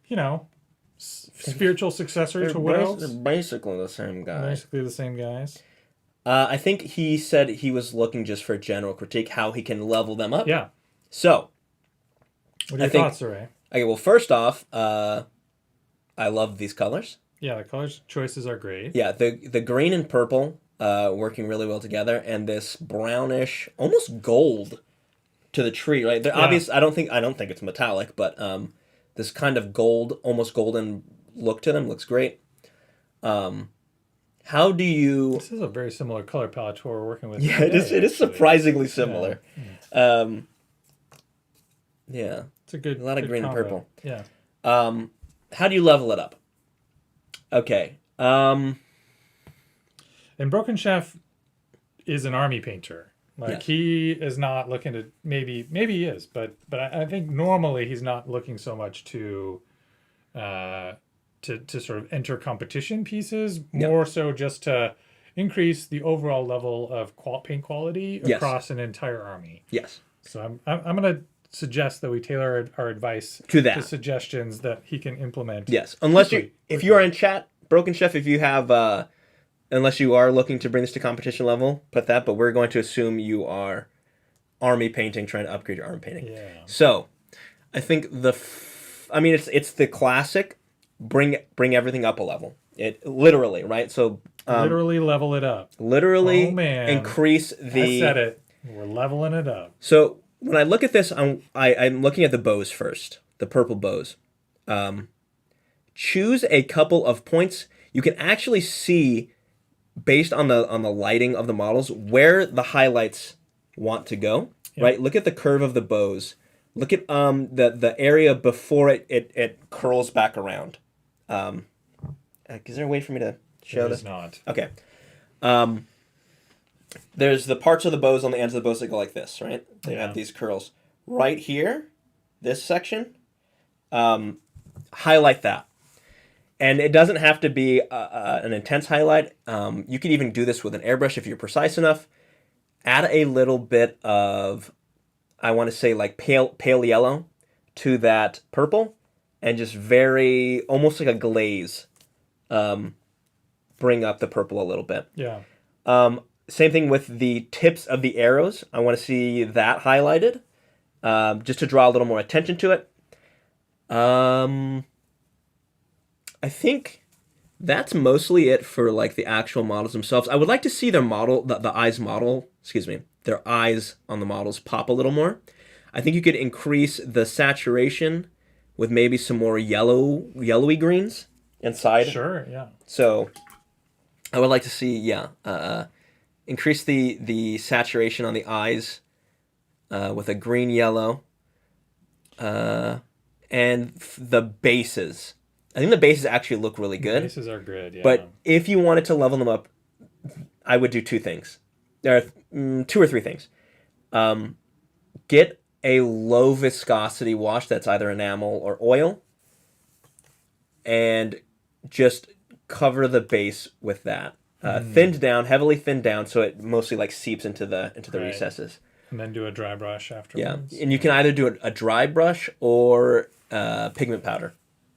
spiritual successors to Wood Elves. They're basically the same guy. Basically the same guys. I think he said he was looking just for general critique, how he can level them up. Yeah. So, what are your thoughts, Ray? Okay, well, first off, I love these colors. Yeah, the color choices are great. Yeah, the green and purple working really well together, and this brownish, almost gold to the tree. Right, they're obvious. I don't think it's metallic, but this kind of gold, almost golden look to them looks great. How do you? This is a very similar color palette to what we're working with. Yeah, today, it is surprisingly similar. Yeah. It's a lot of green combo. and purple. Yeah. How do you level it up? Okay. And Broken Chef is an army painter. He is not looking to maybe he is, but I think normally he's not looking so much to sort of enter competition pieces, more so just to increase the overall level of paint quality across an entire army. Yes. So I'm going to suggest that we tailor our advice to suggestions that he can implement. Yes, unless if you are in chat, Broken Chef, if you have, unless you are looking to bring this to competition level, put that. But we're going to assume you are army painting, trying to upgrade your army painting. Yeah. So, I think it's the classic, bring everything up a level. It literally, right? So literally level it up. Literally, increase the. I said it. We're leveling it up. So when I look at this, I'm looking at the bows first, the purple bows. Choose a couple of points. You can actually see, based on the lighting of the models, where the highlights want to go. Yep. Right. Look at the curve of the bows. Look at the area before it curls back around. Is there a way for me to show this? There is not. Okay. There's the parts of the bows on the ends of the bows that go like this, right? They have these curls. Right here, this section, highlight that. And it doesn't have to be an intense highlight. You can even do this with an airbrush if you're precise enough. Add a little bit of, I want to say like pale yellow to that purple, and just very, almost like a glaze, bring up the purple a little bit. Yeah. Same thing with the tips of the arrows. I want to see that highlighted, just to draw a little more attention to it. I think that's mostly it for like the actual models themselves. I would like to see their model, the eyes model, excuse me, their eyes on the models pop a little more. I think you could increase the saturation with maybe some more yellowy greens inside. Sure, yeah. So I would like to see, increase the saturation on the eyes with a green yellow, and the bases. I think the bases actually look really good. Bases are good, yeah. But if you wanted to level them up, I would do two things. There are two or three things. Get a low viscosity wash that's either enamel or oil, and just cover the base with that. Heavily thinned down, so it mostly like seeps into the Right. recesses. And then do a dry brush Yeah, afterwards. and you can either do a dry brush or pigment powder.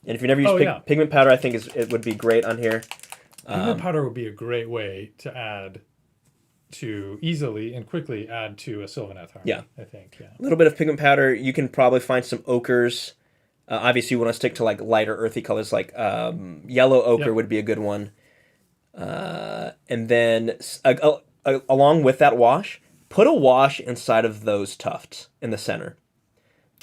And if you never use pigment powder, I think it would be great on here. Pigment powder would be a great way to easily and quickly add to a Sylvaneth army. Yeah. I think, yeah. A little bit of pigment powder. You can probably find some ochres. Obviously, you want to stick to like lighter earthy colors, like yellow ochre would be a good one. And then along with that wash, put a wash inside of those tufts in the center.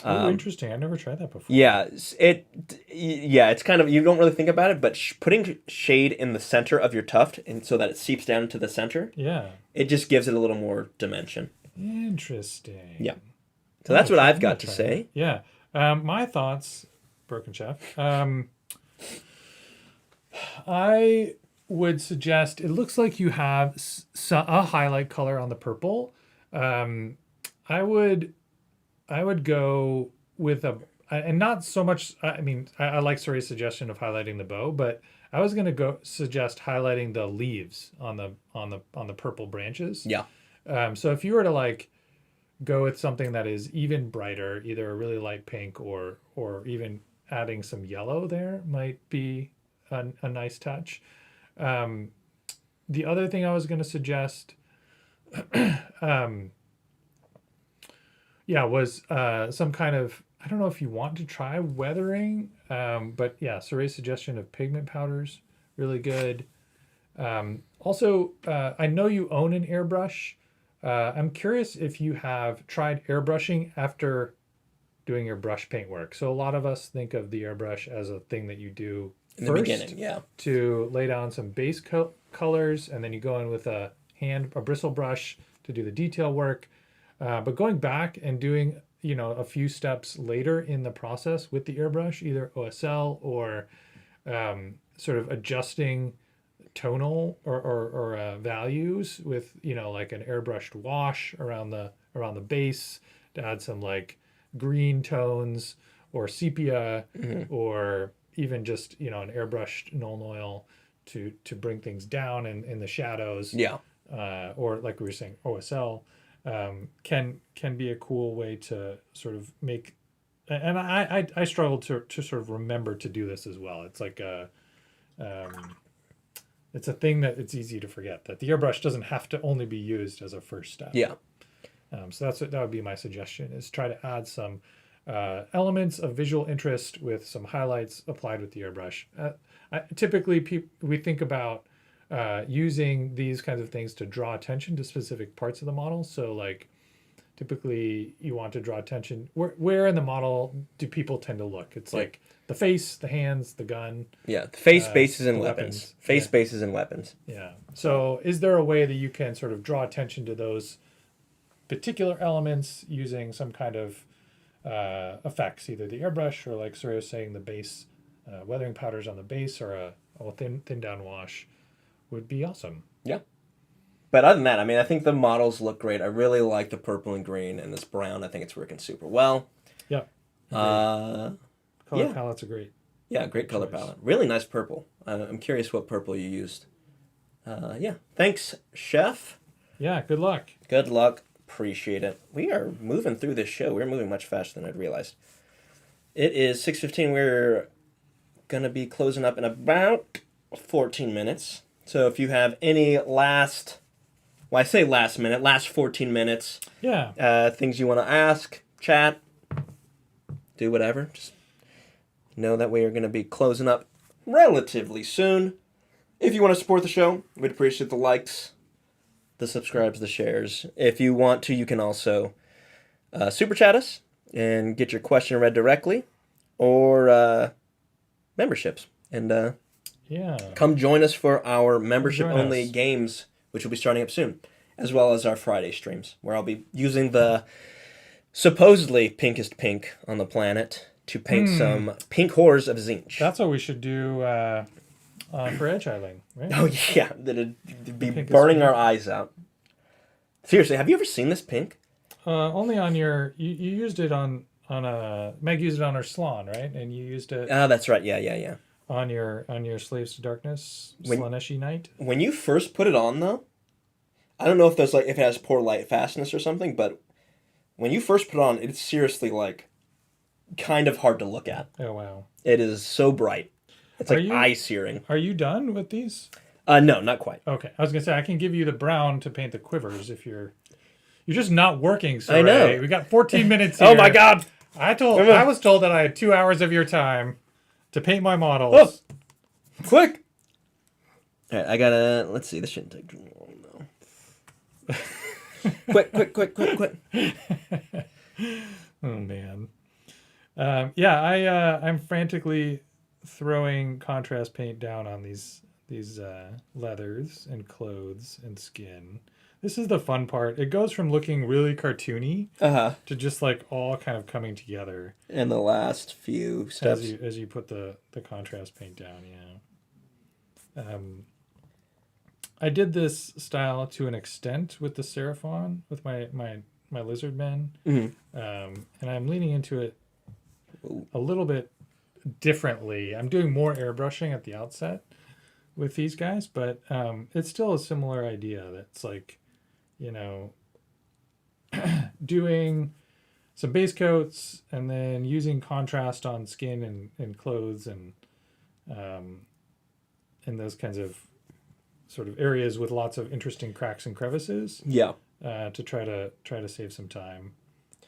Oh, interesting. I've never tried that before. Yeah, it's kind of, you don't really think about it, but putting shade in the center of your tuft and so that it seeps down into the center, it just gives it a little more dimension. Interesting. Yeah. So that's what I've got to say. That. Yeah. My thoughts, Broken Chef. I would suggest, it looks like you have a highlight color on the purple. I would go with and not so much. I mean, I like Suri's suggestion of highlighting the bow, but I was gonna suggest highlighting the leaves on the purple branches. Yeah. So if you were to like go with something that is even brighter, either a really light pink or even adding some yellow there might be a nice touch. The other thing I was gonna suggest. Was some kind of, I don't know if you want to try weathering, but yeah, Suri's suggestion of pigment powders, really good. Also, I know you own an airbrush. I'm curious if you have tried airbrushing after doing your brush paint work. So a lot of us think of the airbrush as a thing that you do in the beginning, to lay down some base colors, and then you go in with a bristle brush to do the detail work. But going back and doing, a few steps later in the process with the airbrush, either OSL or sort of adjusting tonal or values with, like an airbrushed wash around the base to add some like green tones or sepia, or even just, an airbrushed Nuln Oil to bring things down in the shadows. Yeah. Or like we were saying, OSL. Can be a cool way to sort of make, and I struggle to sort of remember to do this as well. It's like it's a thing that it's easy to forget, that the airbrush doesn't have to only be used as a first step. Yeah. So that would be my suggestion, is try to add some elements of visual interest with some highlights applied with the airbrush. Typically, we think about using these kinds of things to draw attention to specific parts of the model. So like typically you want to draw attention, where in the model do people tend to look? It's like the face, the hands, the gun. Yeah, the face, bases, and weapons. Face, bases, and weapons. Yeah. So is there a way that you can sort of draw attention to those particular elements using some kind of effects, either the airbrush or, like Suri was saying, the base, weathering powders on the base, or a thin down wash would be awesome. Yeah. But other than that, I mean, I think the models look great. I really like the purple and green and this brown. I think it's working super well. Yeah. Color palettes are great. Yeah, great color palette. Really nice purple. I'm curious what purple you used. Thanks, Chef. Yeah, good luck. Good luck. Appreciate it. We are moving through this show. We're moving much faster than I'd realized. It is 6:15. We're going to be closing up in about 14 minutes. So if you have any last 14 minutes, things you want to ask, chat, do whatever, just know that we are going to be closing up relatively soon. If you want to support the show, we'd appreciate the likes, the subscribes, the shares. If you want to, you can also super chat us and get your question read directly, or memberships. And come join us for our membership-only games, which will be starting up soon, as well as our Friday streams, where I'll be using the supposedly pinkest pink on the planet to paint some pink horrors of Zinch. That's what we should do for Edge Highling, right? Oh, yeah. It'd be burning our eyes out. Seriously, have you ever seen this pink? Only on your... You used it on Meg used it on her Slan, right? And you used it... Ah, that's right. Yeah. On your Slaves to Darkness Slaneshi Knight. When you first put it on, though, I don't know if there's if it has poor light fastness or something, but when you first put it on, it's seriously kind of hard to look at. Oh wow! It is so bright. It's eye searing. Are you done with these? No, not quite. Okay, I was gonna say I can give you the brown to paint the quivers if you're just not working. So I know. We got 14 minutes here. Oh my God! I was told that I had 2 hours of your time to paint my models. Oh, quick! All right, I gotta. Let's see. This shouldn't take too long though. Quick! Oh man. I'm frantically throwing contrast paint down on these leathers and clothes and skin. This is the fun part. It goes from looking really cartoony to just all kind of coming together. In the last few steps, as you put the contrast paint down, yeah. I did this style to an extent with the Seraphon, with my lizard men, and I'm leaning into it a little bit differently. I'm doing more airbrushing at the outset with these guys, but it's still a similar idea. That's doing some base coats and then using contrast on skin and clothes and those kinds of sort of areas with lots of interesting cracks and crevices. Yeah. To try to save some time.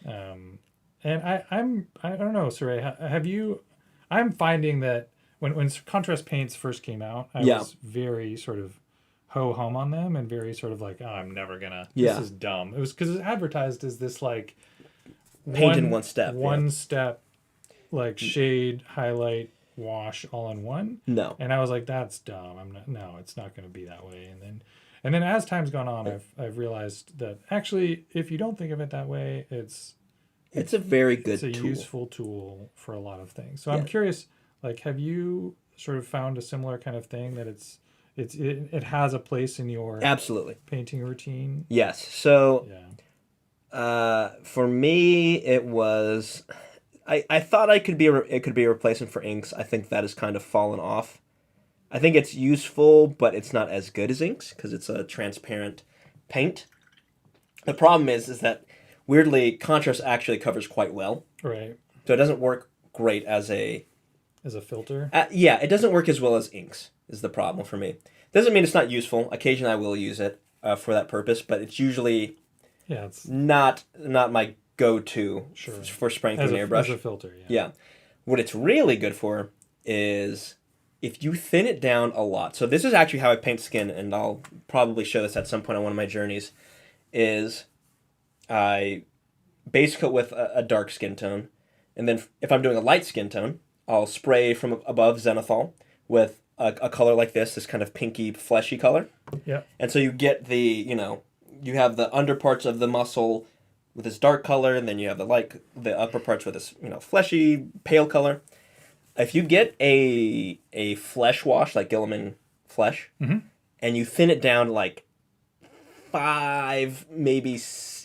And I don't know, Saray, have you? I'm finding that when contrast paints first came out, I was very sort of ho-hum on them and very sort of I'm never gonna. This is dumb. It was because it's advertised as this paint in one step. One step, shade, highlight, wash all in one. No. And I was like, that's dumb. No, it's not going to be that way. And then as time's gone on, I've realized that actually, if you don't think of it that way, it's a very good tool. It's a useful tool for a lot of things. So I'm curious, have you sort of found a similar kind of thing that it has a place in your absolutely painting routine? Yes. So for me, it was I thought it could be a replacement for inks. I think that has kind of fallen off. I think it's useful, but it's not as good as inks because it's a transparent paint. The problem is that weirdly contrast actually covers quite well. Right. So it doesn't work great as a filter. It doesn't work as well as inks is the problem for me. Doesn't mean it's not useful. Occasionally I will use it for that purpose, but it's usually it's not my go-to for spraying through an airbrush. As a filter, yeah. What it's really good for is if you thin it down a lot. So this is actually how I paint skin, and I'll probably show this at some point on one of my journeys, is I base coat with a dark skin tone, and then if I'm doing a light skin tone, I'll spray from above zenithal with a color like this kind of pinky, fleshy color. Yeah. And so you get you have the under parts of the muscle with this dark color, and then you have the upper parts with this, fleshy, pale color. If you get a flesh wash, like Gilliman flesh, and you thin it down to 5, maybe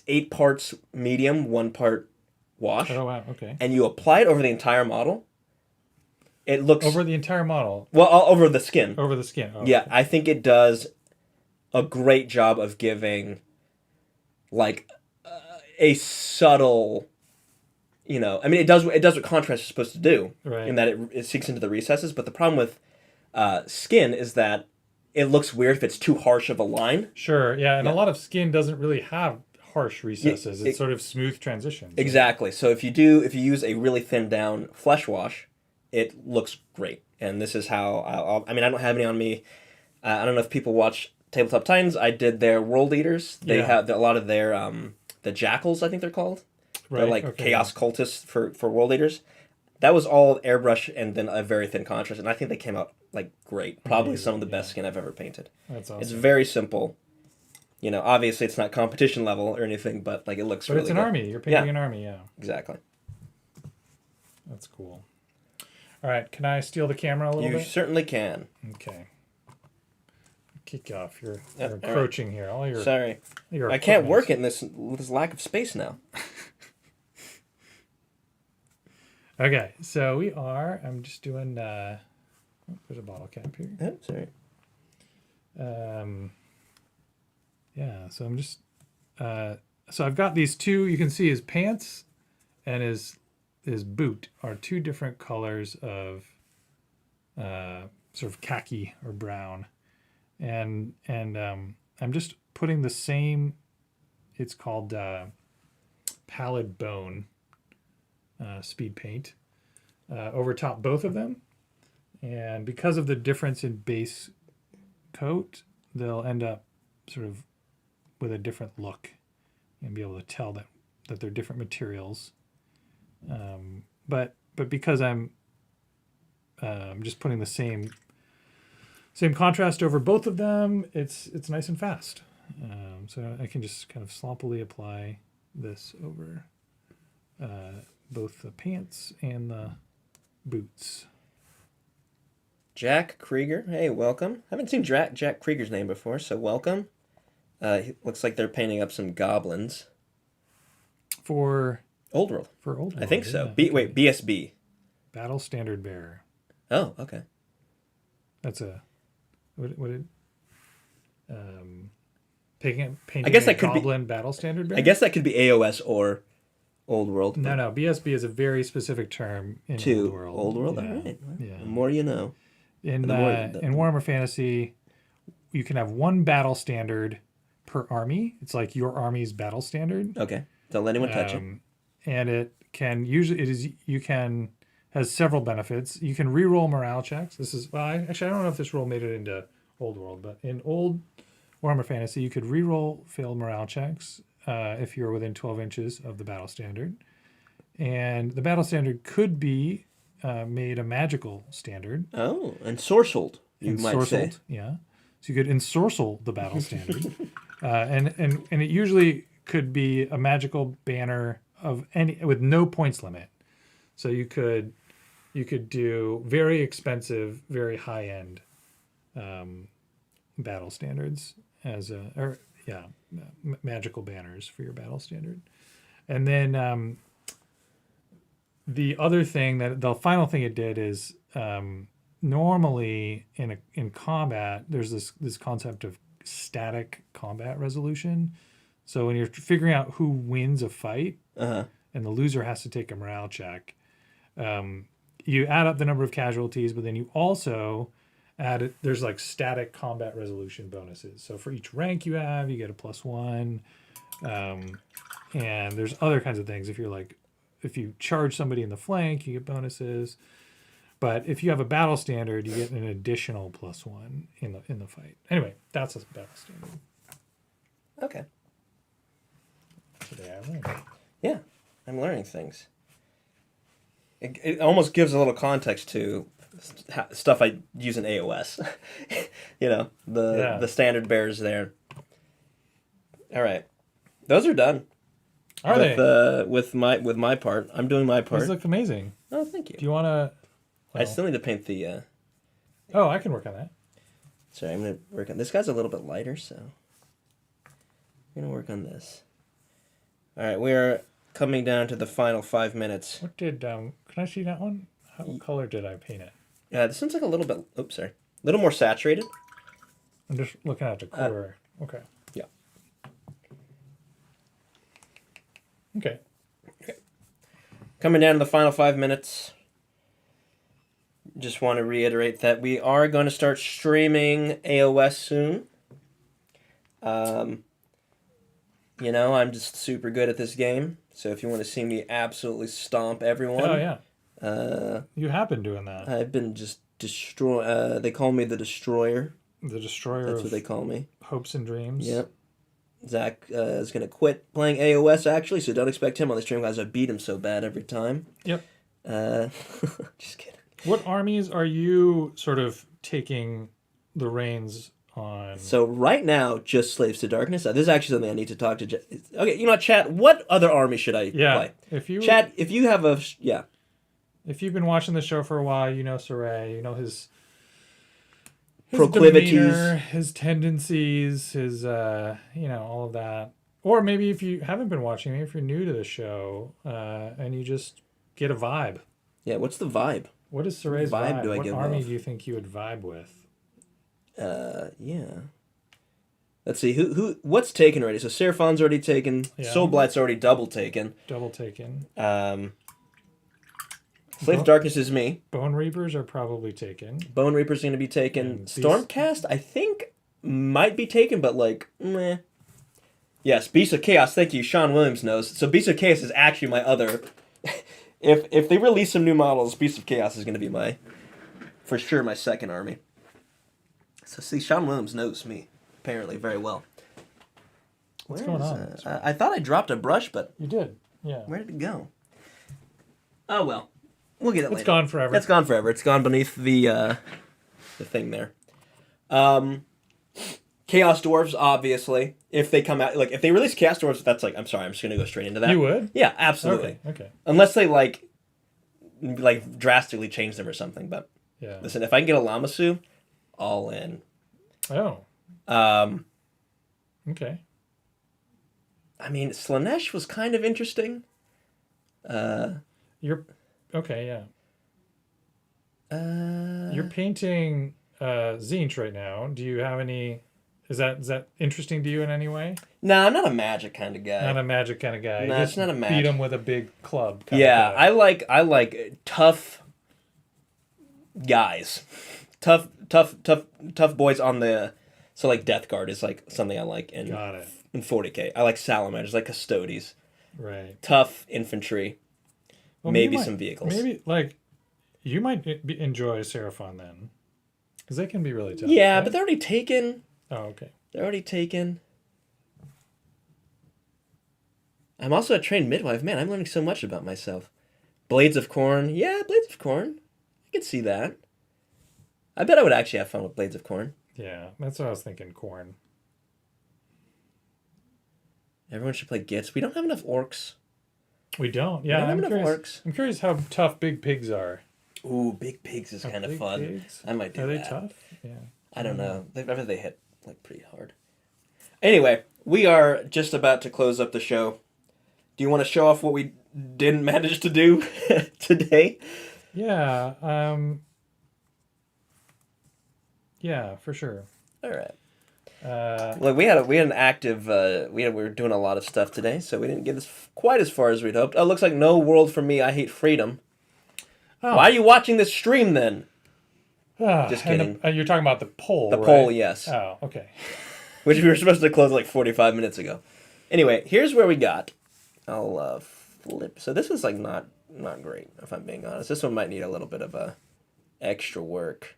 8 parts medium, 1 part wash. Oh, wow, okay. And you apply it over the entire model, it looks... Over the entire model? Well, over the skin. Over the skin, oh, yeah, okay. I think it does a great job of giving, a subtle... it does what contrast is supposed to do, right, in that it sinks into the recesses. But the problem with skin is that it looks weird if it's too harsh of a line. Sure, yeah, and a lot of skin doesn't really have harsh recesses. It's sort of smooth transitions. Exactly. So if you use a really thin down flesh wash, it looks great. and this is how I mean, I don't have any on me. I don't know if people watch Tabletop Titans. I did their World Eaters. They have a lot of their the Jackals, I think they're called. Right. They're like Chaos Cultists for World Eaters. That was all airbrush and then a very thin contrast, and I think they came out like great. Probably some of the best skin I've ever painted. That's awesome. It's very simple. You know, obviously it's not competition level or anything, but like it looks. But really it's an good. army. You're painting an army. Yeah. Exactly. That's cool. All right, can I steal the camera a little bit? You certainly can. Okay. Kick off. You're encroaching here. All your Sorry. Your I can't work in this lack of space now. Okay, so we are. I'm just doing. There's a bottle cap here. Oh, sorry. Yeah. So I'm just. So I've got these two. You can see his pants, and his boot are two different colors of. Sort of khaki or brown, and I'm just putting the same. It's called Pallid Bone. Speed paint over top both of them, and because of the difference in base coat, they'll end up sort of with a different look and be able to tell that they're different materials. But because I'm just putting the same contrast over both of them, it's nice and fast. So I can just kind of sloppily apply this over both the pants and the boots. Jack Krieger, hey, welcome. Haven't seen Jack Krieger's name before, so welcome. Looks like they're painting up some goblins. For Old World. For Old World. I think so. Yeah. Wait, BSB. Battle Standard Bearer. Oh, okay. That's a painting I guess a that could goblin battle standard bearer? I guess that could be AOS or Old World. No. BSB is a very specific term in Old World. Old World, yeah. all right. Yeah. The more you know. In Warhammer Fantasy, you can have one battle standard per army. It's like your army's battle standard. Okay. Don't let anyone touch it. And it can has several benefits. You can reroll morale checks. This is I don't know if this rule made it into Old World, but in Old Warhammer Fantasy, you could reroll failed morale checks if you're within 12 inches of the battle standard. And the battle standard could be made a magical standard. Oh, and sorcelled, you might say. Yeah. So you could ensorcel the battle standard. And it usually could be a magical banner of any with no points limit. So you could do very expensive, very high end battle standards as magical banners for your battle standard. And then the other thing the final thing it did is normally in combat there's this concept of static combat resolution. So when you're figuring out who wins a fight, and the loser has to take a morale check, you add up the number of casualties, but then you also there's like static combat resolution bonuses. So for each rank you have, you get a +1, and there's other kinds of things. If you charge somebody in the flank, you get bonuses. But if you have a battle standard, you get an additional +1 in the fight. Anyway, that's a battle standard. Okay. Today I learned. Yeah, I'm learning things. It almost gives a little context to stuff I use in AOS. The standard bears there. All right, those are done. Are they? With my part, I'm doing my part. These look amazing. Oh, thank you. Do you want to? I still need to paint the. Oh, I can work on that. Sorry, I'm gonna work on this. Guy's a little bit lighter, so I'm gonna work on this. All right, we are coming down to the final 5 minutes. What did can I see that one? What color did I paint it? This one's like a little bit. Oops, sorry. A little more saturated. I'm just looking at the color. Okay. Yeah. Okay. Coming down to the final 5 minutes. Just want to reiterate that we are going to start streaming AOS soon. I'm just super good at this game. So if you want to see me absolutely stomp everyone. Oh, yeah. You have been doing that. I've been just Destroy. They call me the Destroyer. The destroyer That's of what they call me. hopes and dreams. Yep. Zach is going to quit playing AOS, actually, so don't expect him on the stream, guys. I beat him so bad every time. Yep. Just kidding. What armies are you sort of taking the reins on? So right now, just Slaves to Darkness. This is actually something I need to talk to... Okay, you know what, chat? What other army should I play? Chat, if you have a... Yeah. If you've been watching the show for a while, you know Cire, you know his proclivities, demeanor, his tendencies, his all of that. Or maybe if you haven't been watching, maybe if you're new to the show, and you just get a vibe. Yeah, what's the vibe? What is Cire's vibe? Do I what give army off? do you think you would vibe with? Yeah. Let's see, what's taken already? So Seraphon's already taken, Yeah. Soulblight's already double taken. Double taken. Slave of Darkness is me. Bone Reapers are probably taken. Bone Reaper's going to be taken. And Stormcast, I think, might be taken, but like, meh. Yes, Beast of Chaos, thank you, Sean Williams knows. So Beast of Chaos is actually my other... if they release some new models, Beast of Chaos is going to be for sure, my second army. So see, Sean Williams knows me, apparently, very well. What's going on? I thought I dropped a brush, but... You did, yeah. Where did it go? Oh, well. We'll get it later. It's gone forever. It's gone forever. It's gone beneath the thing there. Chaos Dwarves, obviously. If they come out... Like, if they release Chaos Dwarves, that's like... I'm sorry, I'm just going to go straight into that. You would? Yeah, absolutely. Okay. Unless they, like drastically change them or something, but... Yeah. Listen, if I can get a Lamasu, all in. Oh. Okay. I mean, Slanesh was kind of interesting. You're okay, yeah. You're painting Zinch right now. Do you have any? Is that interesting to you in any way? No, I'm not a magic kind of guy. Not a magic kind of guy. No, it's not a magic. Beat him with a big club. Yeah, I like tough guys, tough boys on the. So like Death Guard is like something I like in. Got it. In 40k, I like salamanders, like custodes. Right. Tough infantry. Well, maybe some vehicles. Maybe like you might enjoy Seraphon then, because they can be really tough. Yeah, right? but they're already taken. Oh, okay. They're already taken. I'm also a trained midwife. Man, I'm learning so much about myself. Blades of Corn. Yeah, Blades of Corn. I could see that. I bet I would actually have fun with Blades of Corn. Yeah, that's what I was thinking. Corn. Everyone should play Gits. We don't have enough orcs. We don't. Yeah, We don't have enough curious. orcs. I'm curious how tough big pigs are. Ooh, big pigs is kind of Big fun. pigs? I might do Are that. they tough? Yeah. I don't know. I bet they hit like pretty hard. Anyway, we are just about to close up the show. Do you want to show off what we didn't manage to do today? Yeah. Yeah, for sure. All right. Look, we had an active. We were doing a lot of stuff today, so we didn't get quite as far as we'd hoped. Oh, looks like no world for me. I hate freedom. Oh. Why are you watching this stream then? Just kidding. You're talking about the poll. The right? poll, yes. Oh, okay. Which we were supposed to close like 45 minutes ago. Anyway, here's where we got. I'll flip. So this is like not great, if I'm being honest. This one might need a little bit of extra work.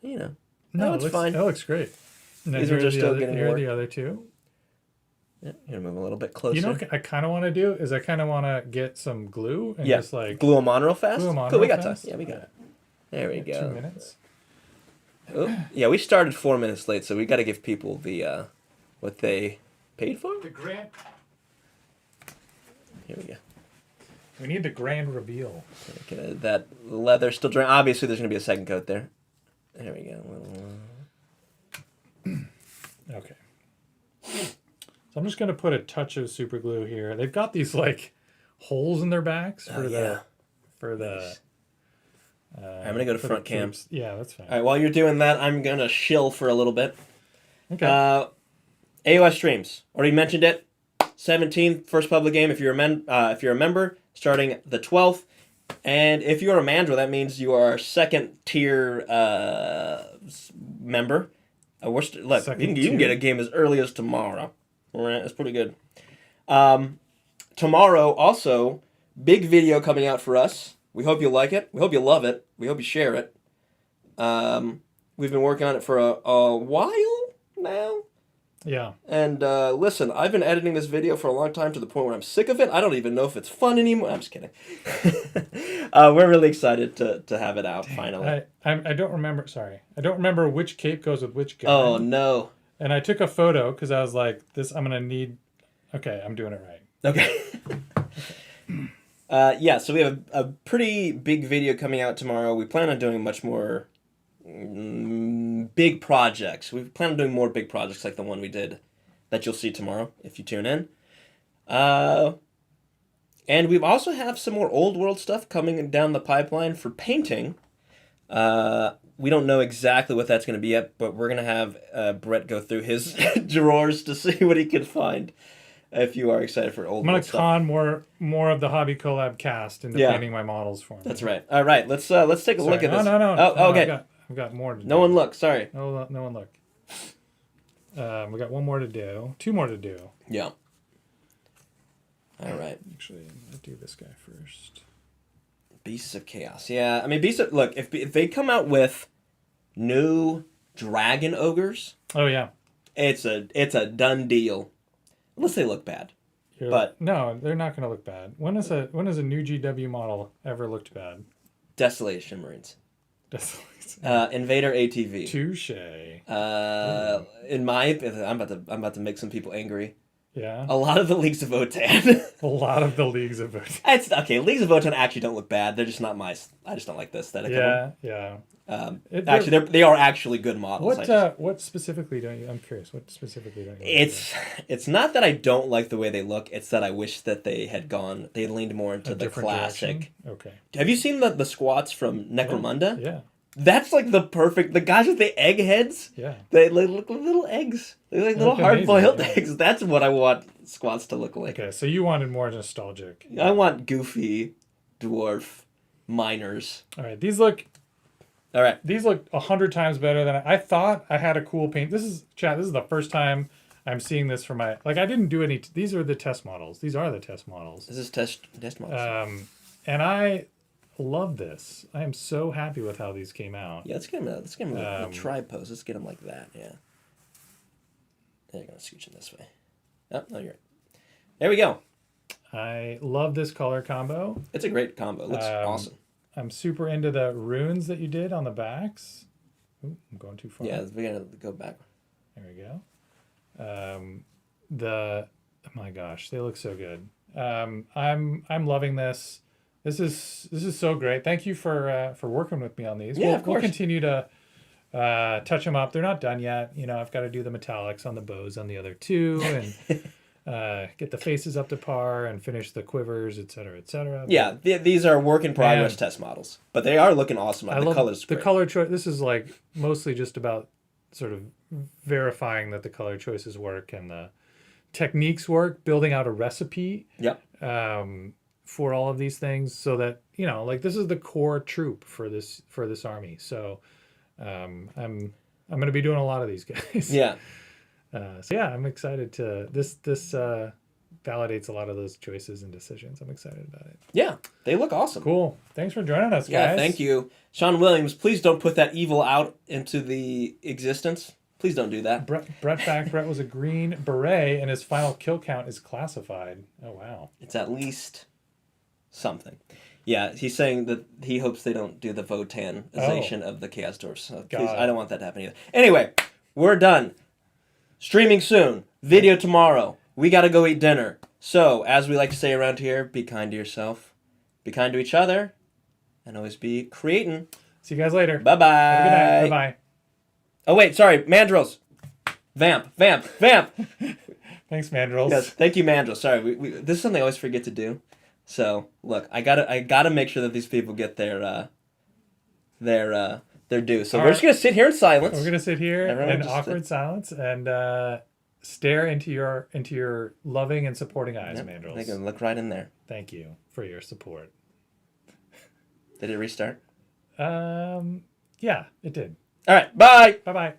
You know. No, it's fine. It looks great. These ones are still getting Here are work. the other two. Yeah, gonna move a little bit closer. You know what I kind of want to do is I kind of want to get some glue and just like glue them on real fast. glue 'em on Cool, we real got time. fast. Yeah, we got it. There we go. 2 minutes. Oh, yeah, we started 4 minutes late, so we got to give people the what they paid for. The grand. Here we go. We need the grand reveal. Okay, that leather still drying. Obviously, there's gonna be a second coat there. There we go. Okay. So I'm just gonna put a touch of super glue here. They've got these like holes in their backs for the. Nice. I'm gonna go to for front the cam. capes. Yeah, that's fine. All right, while you're doing that, I'm gonna shill for a little bit. Okay. AOS streams. Already mentioned it. 17th, first public game. If you're a member, starting the 12th, and if you're a Mandra, that means you are second tier member. Look, you can get a game as early as tomorrow. All right, that's pretty good. Tomorrow, also, big video coming out for us. We hope you like it. We hope you love it. We hope you share it. We've been working on it for a while now. Yeah. And listen, I've been editing this video for a long time to the point where I'm sick of it. I don't even know if it's fun anymore. I'm just kidding. We're really excited to have it out finally. I don't remember. Sorry, I don't remember which cape goes with which gun. Oh no. And I took a photo because I was like, "This, I'm gonna need." Okay, I'm doing it right. Okay. Yeah, so we have a pretty big video coming out tomorrow. We plan on doing much more big projects. We plan on doing more big projects like the one we did that you'll see tomorrow if you tune in. And we also have some more old world stuff coming down the pipeline for painting. We don't know exactly what that's going to be yet, but we're going to have Brett go through his drawers to see what he can find. If you are excited for old, I'm gonna con more of the Hobby Collab cast into painting my models for me. That's right. All right, let's take a look at this. No. Oh, okay. I've got more to do. No one look. Sorry. No one look. We got one more to do. Two more to do. Yeah. All right. Actually, I'm gonna do this guy first. Beasts of Chaos. Yeah, I mean, look, if they come out with new dragon ogres, oh yeah, it's a done deal. Unless they look bad. But no, they're not going to look bad. When has a new GW model ever looked bad? Desolation Marines. Desolation. Invader ATV. Touche. In my opinion, I'm about to make some people angry. Yeah. A lot of the Leagues of Votann. A lot of the Leagues of Votann. It's okay. Leagues of Votann actually don't look bad. They're just not my. I just don't like the aesthetic of them. Yeah. Actually, they are actually good models. What specifically don't you? I'm curious. What specifically don't you? It's not that I don't like the way they look. It's that I wish that they had leaned more into the classic. Direction? Okay. Have you seen the squats from Necromunda? Yeah. That's like the guys with the egg heads. Yeah. They look like little eggs. They look like little hard-boiled eggs. That's what I want squats to look like. Okay, so you wanted more nostalgic. I want goofy dwarf miners. All right, these look All right. These look 100 times better than I thought. I had a cool paint. This is the first time I'm seeing this for my, I didn't do any, these are the test models. These are the test models. This is test models. And I love this. I am so happy with how these came out. Yeah, let's get them a tribe pose. Let's get them like that, yeah. They're going to scooch in this way. Oh, no, you're right. There we go. I love this color combo. It's a great combo. It looks awesome. I'm super into the runes that you did on the backs. Ooh, I'm going too far. Yeah, we're going to go back. There we go. Oh my gosh, they look so good. I'm loving this. This is so great. Thank you for working with me on these. Yeah, of course. We'll continue to touch them up. They're not done yet. I've got to do the metallics on the bows on the other two and get the faces up to par and finish the quivers, etc., etc. Yeah, these are work in progress test models, but they are looking awesome. The colors. The color choice. This is mostly just about sort of verifying that the color choices work and the techniques work, building out a recipe. Yep. For all of these things, so that this is the core troop for this army. So I'm going to be doing a lot of these guys. Yeah. I'm excited to this validates a lot of those choices and decisions. I'm excited about it. Yeah, they look awesome. Cool. Thanks for joining us, guys. Yeah, thank you. Sean Williams, please don't put that evil out into the existence. Please don't do that. Brett was a green beret and his final kill count is classified. Oh, wow. It's at least something. Yeah, he's saying that he hopes they don't do the Votanization of the Chaos Dwarfs. So please, I don't want that to happen either. Anyway, we're done. Streaming soon. Video tomorrow. We got to go eat dinner. So, as we like to say around here, be kind to yourself, be kind to each other, and always be creating. See you guys later. Bye-bye. Have a good night. Bye-bye. Oh, wait, sorry. Mandrills. Vamp. Thanks, Mandrills. Yes, thank you, Mandrills. Sorry, this is something I always forget to do. So, look, I gotta make sure that these people get their due. So we're just gonna sit here in silence. We're gonna sit here in awkward silence and stare into your loving and supporting eyes, Mandrills. They can look right in there. Thank you for your support. Did it restart? Yeah, it did. All right, bye. Bye-bye.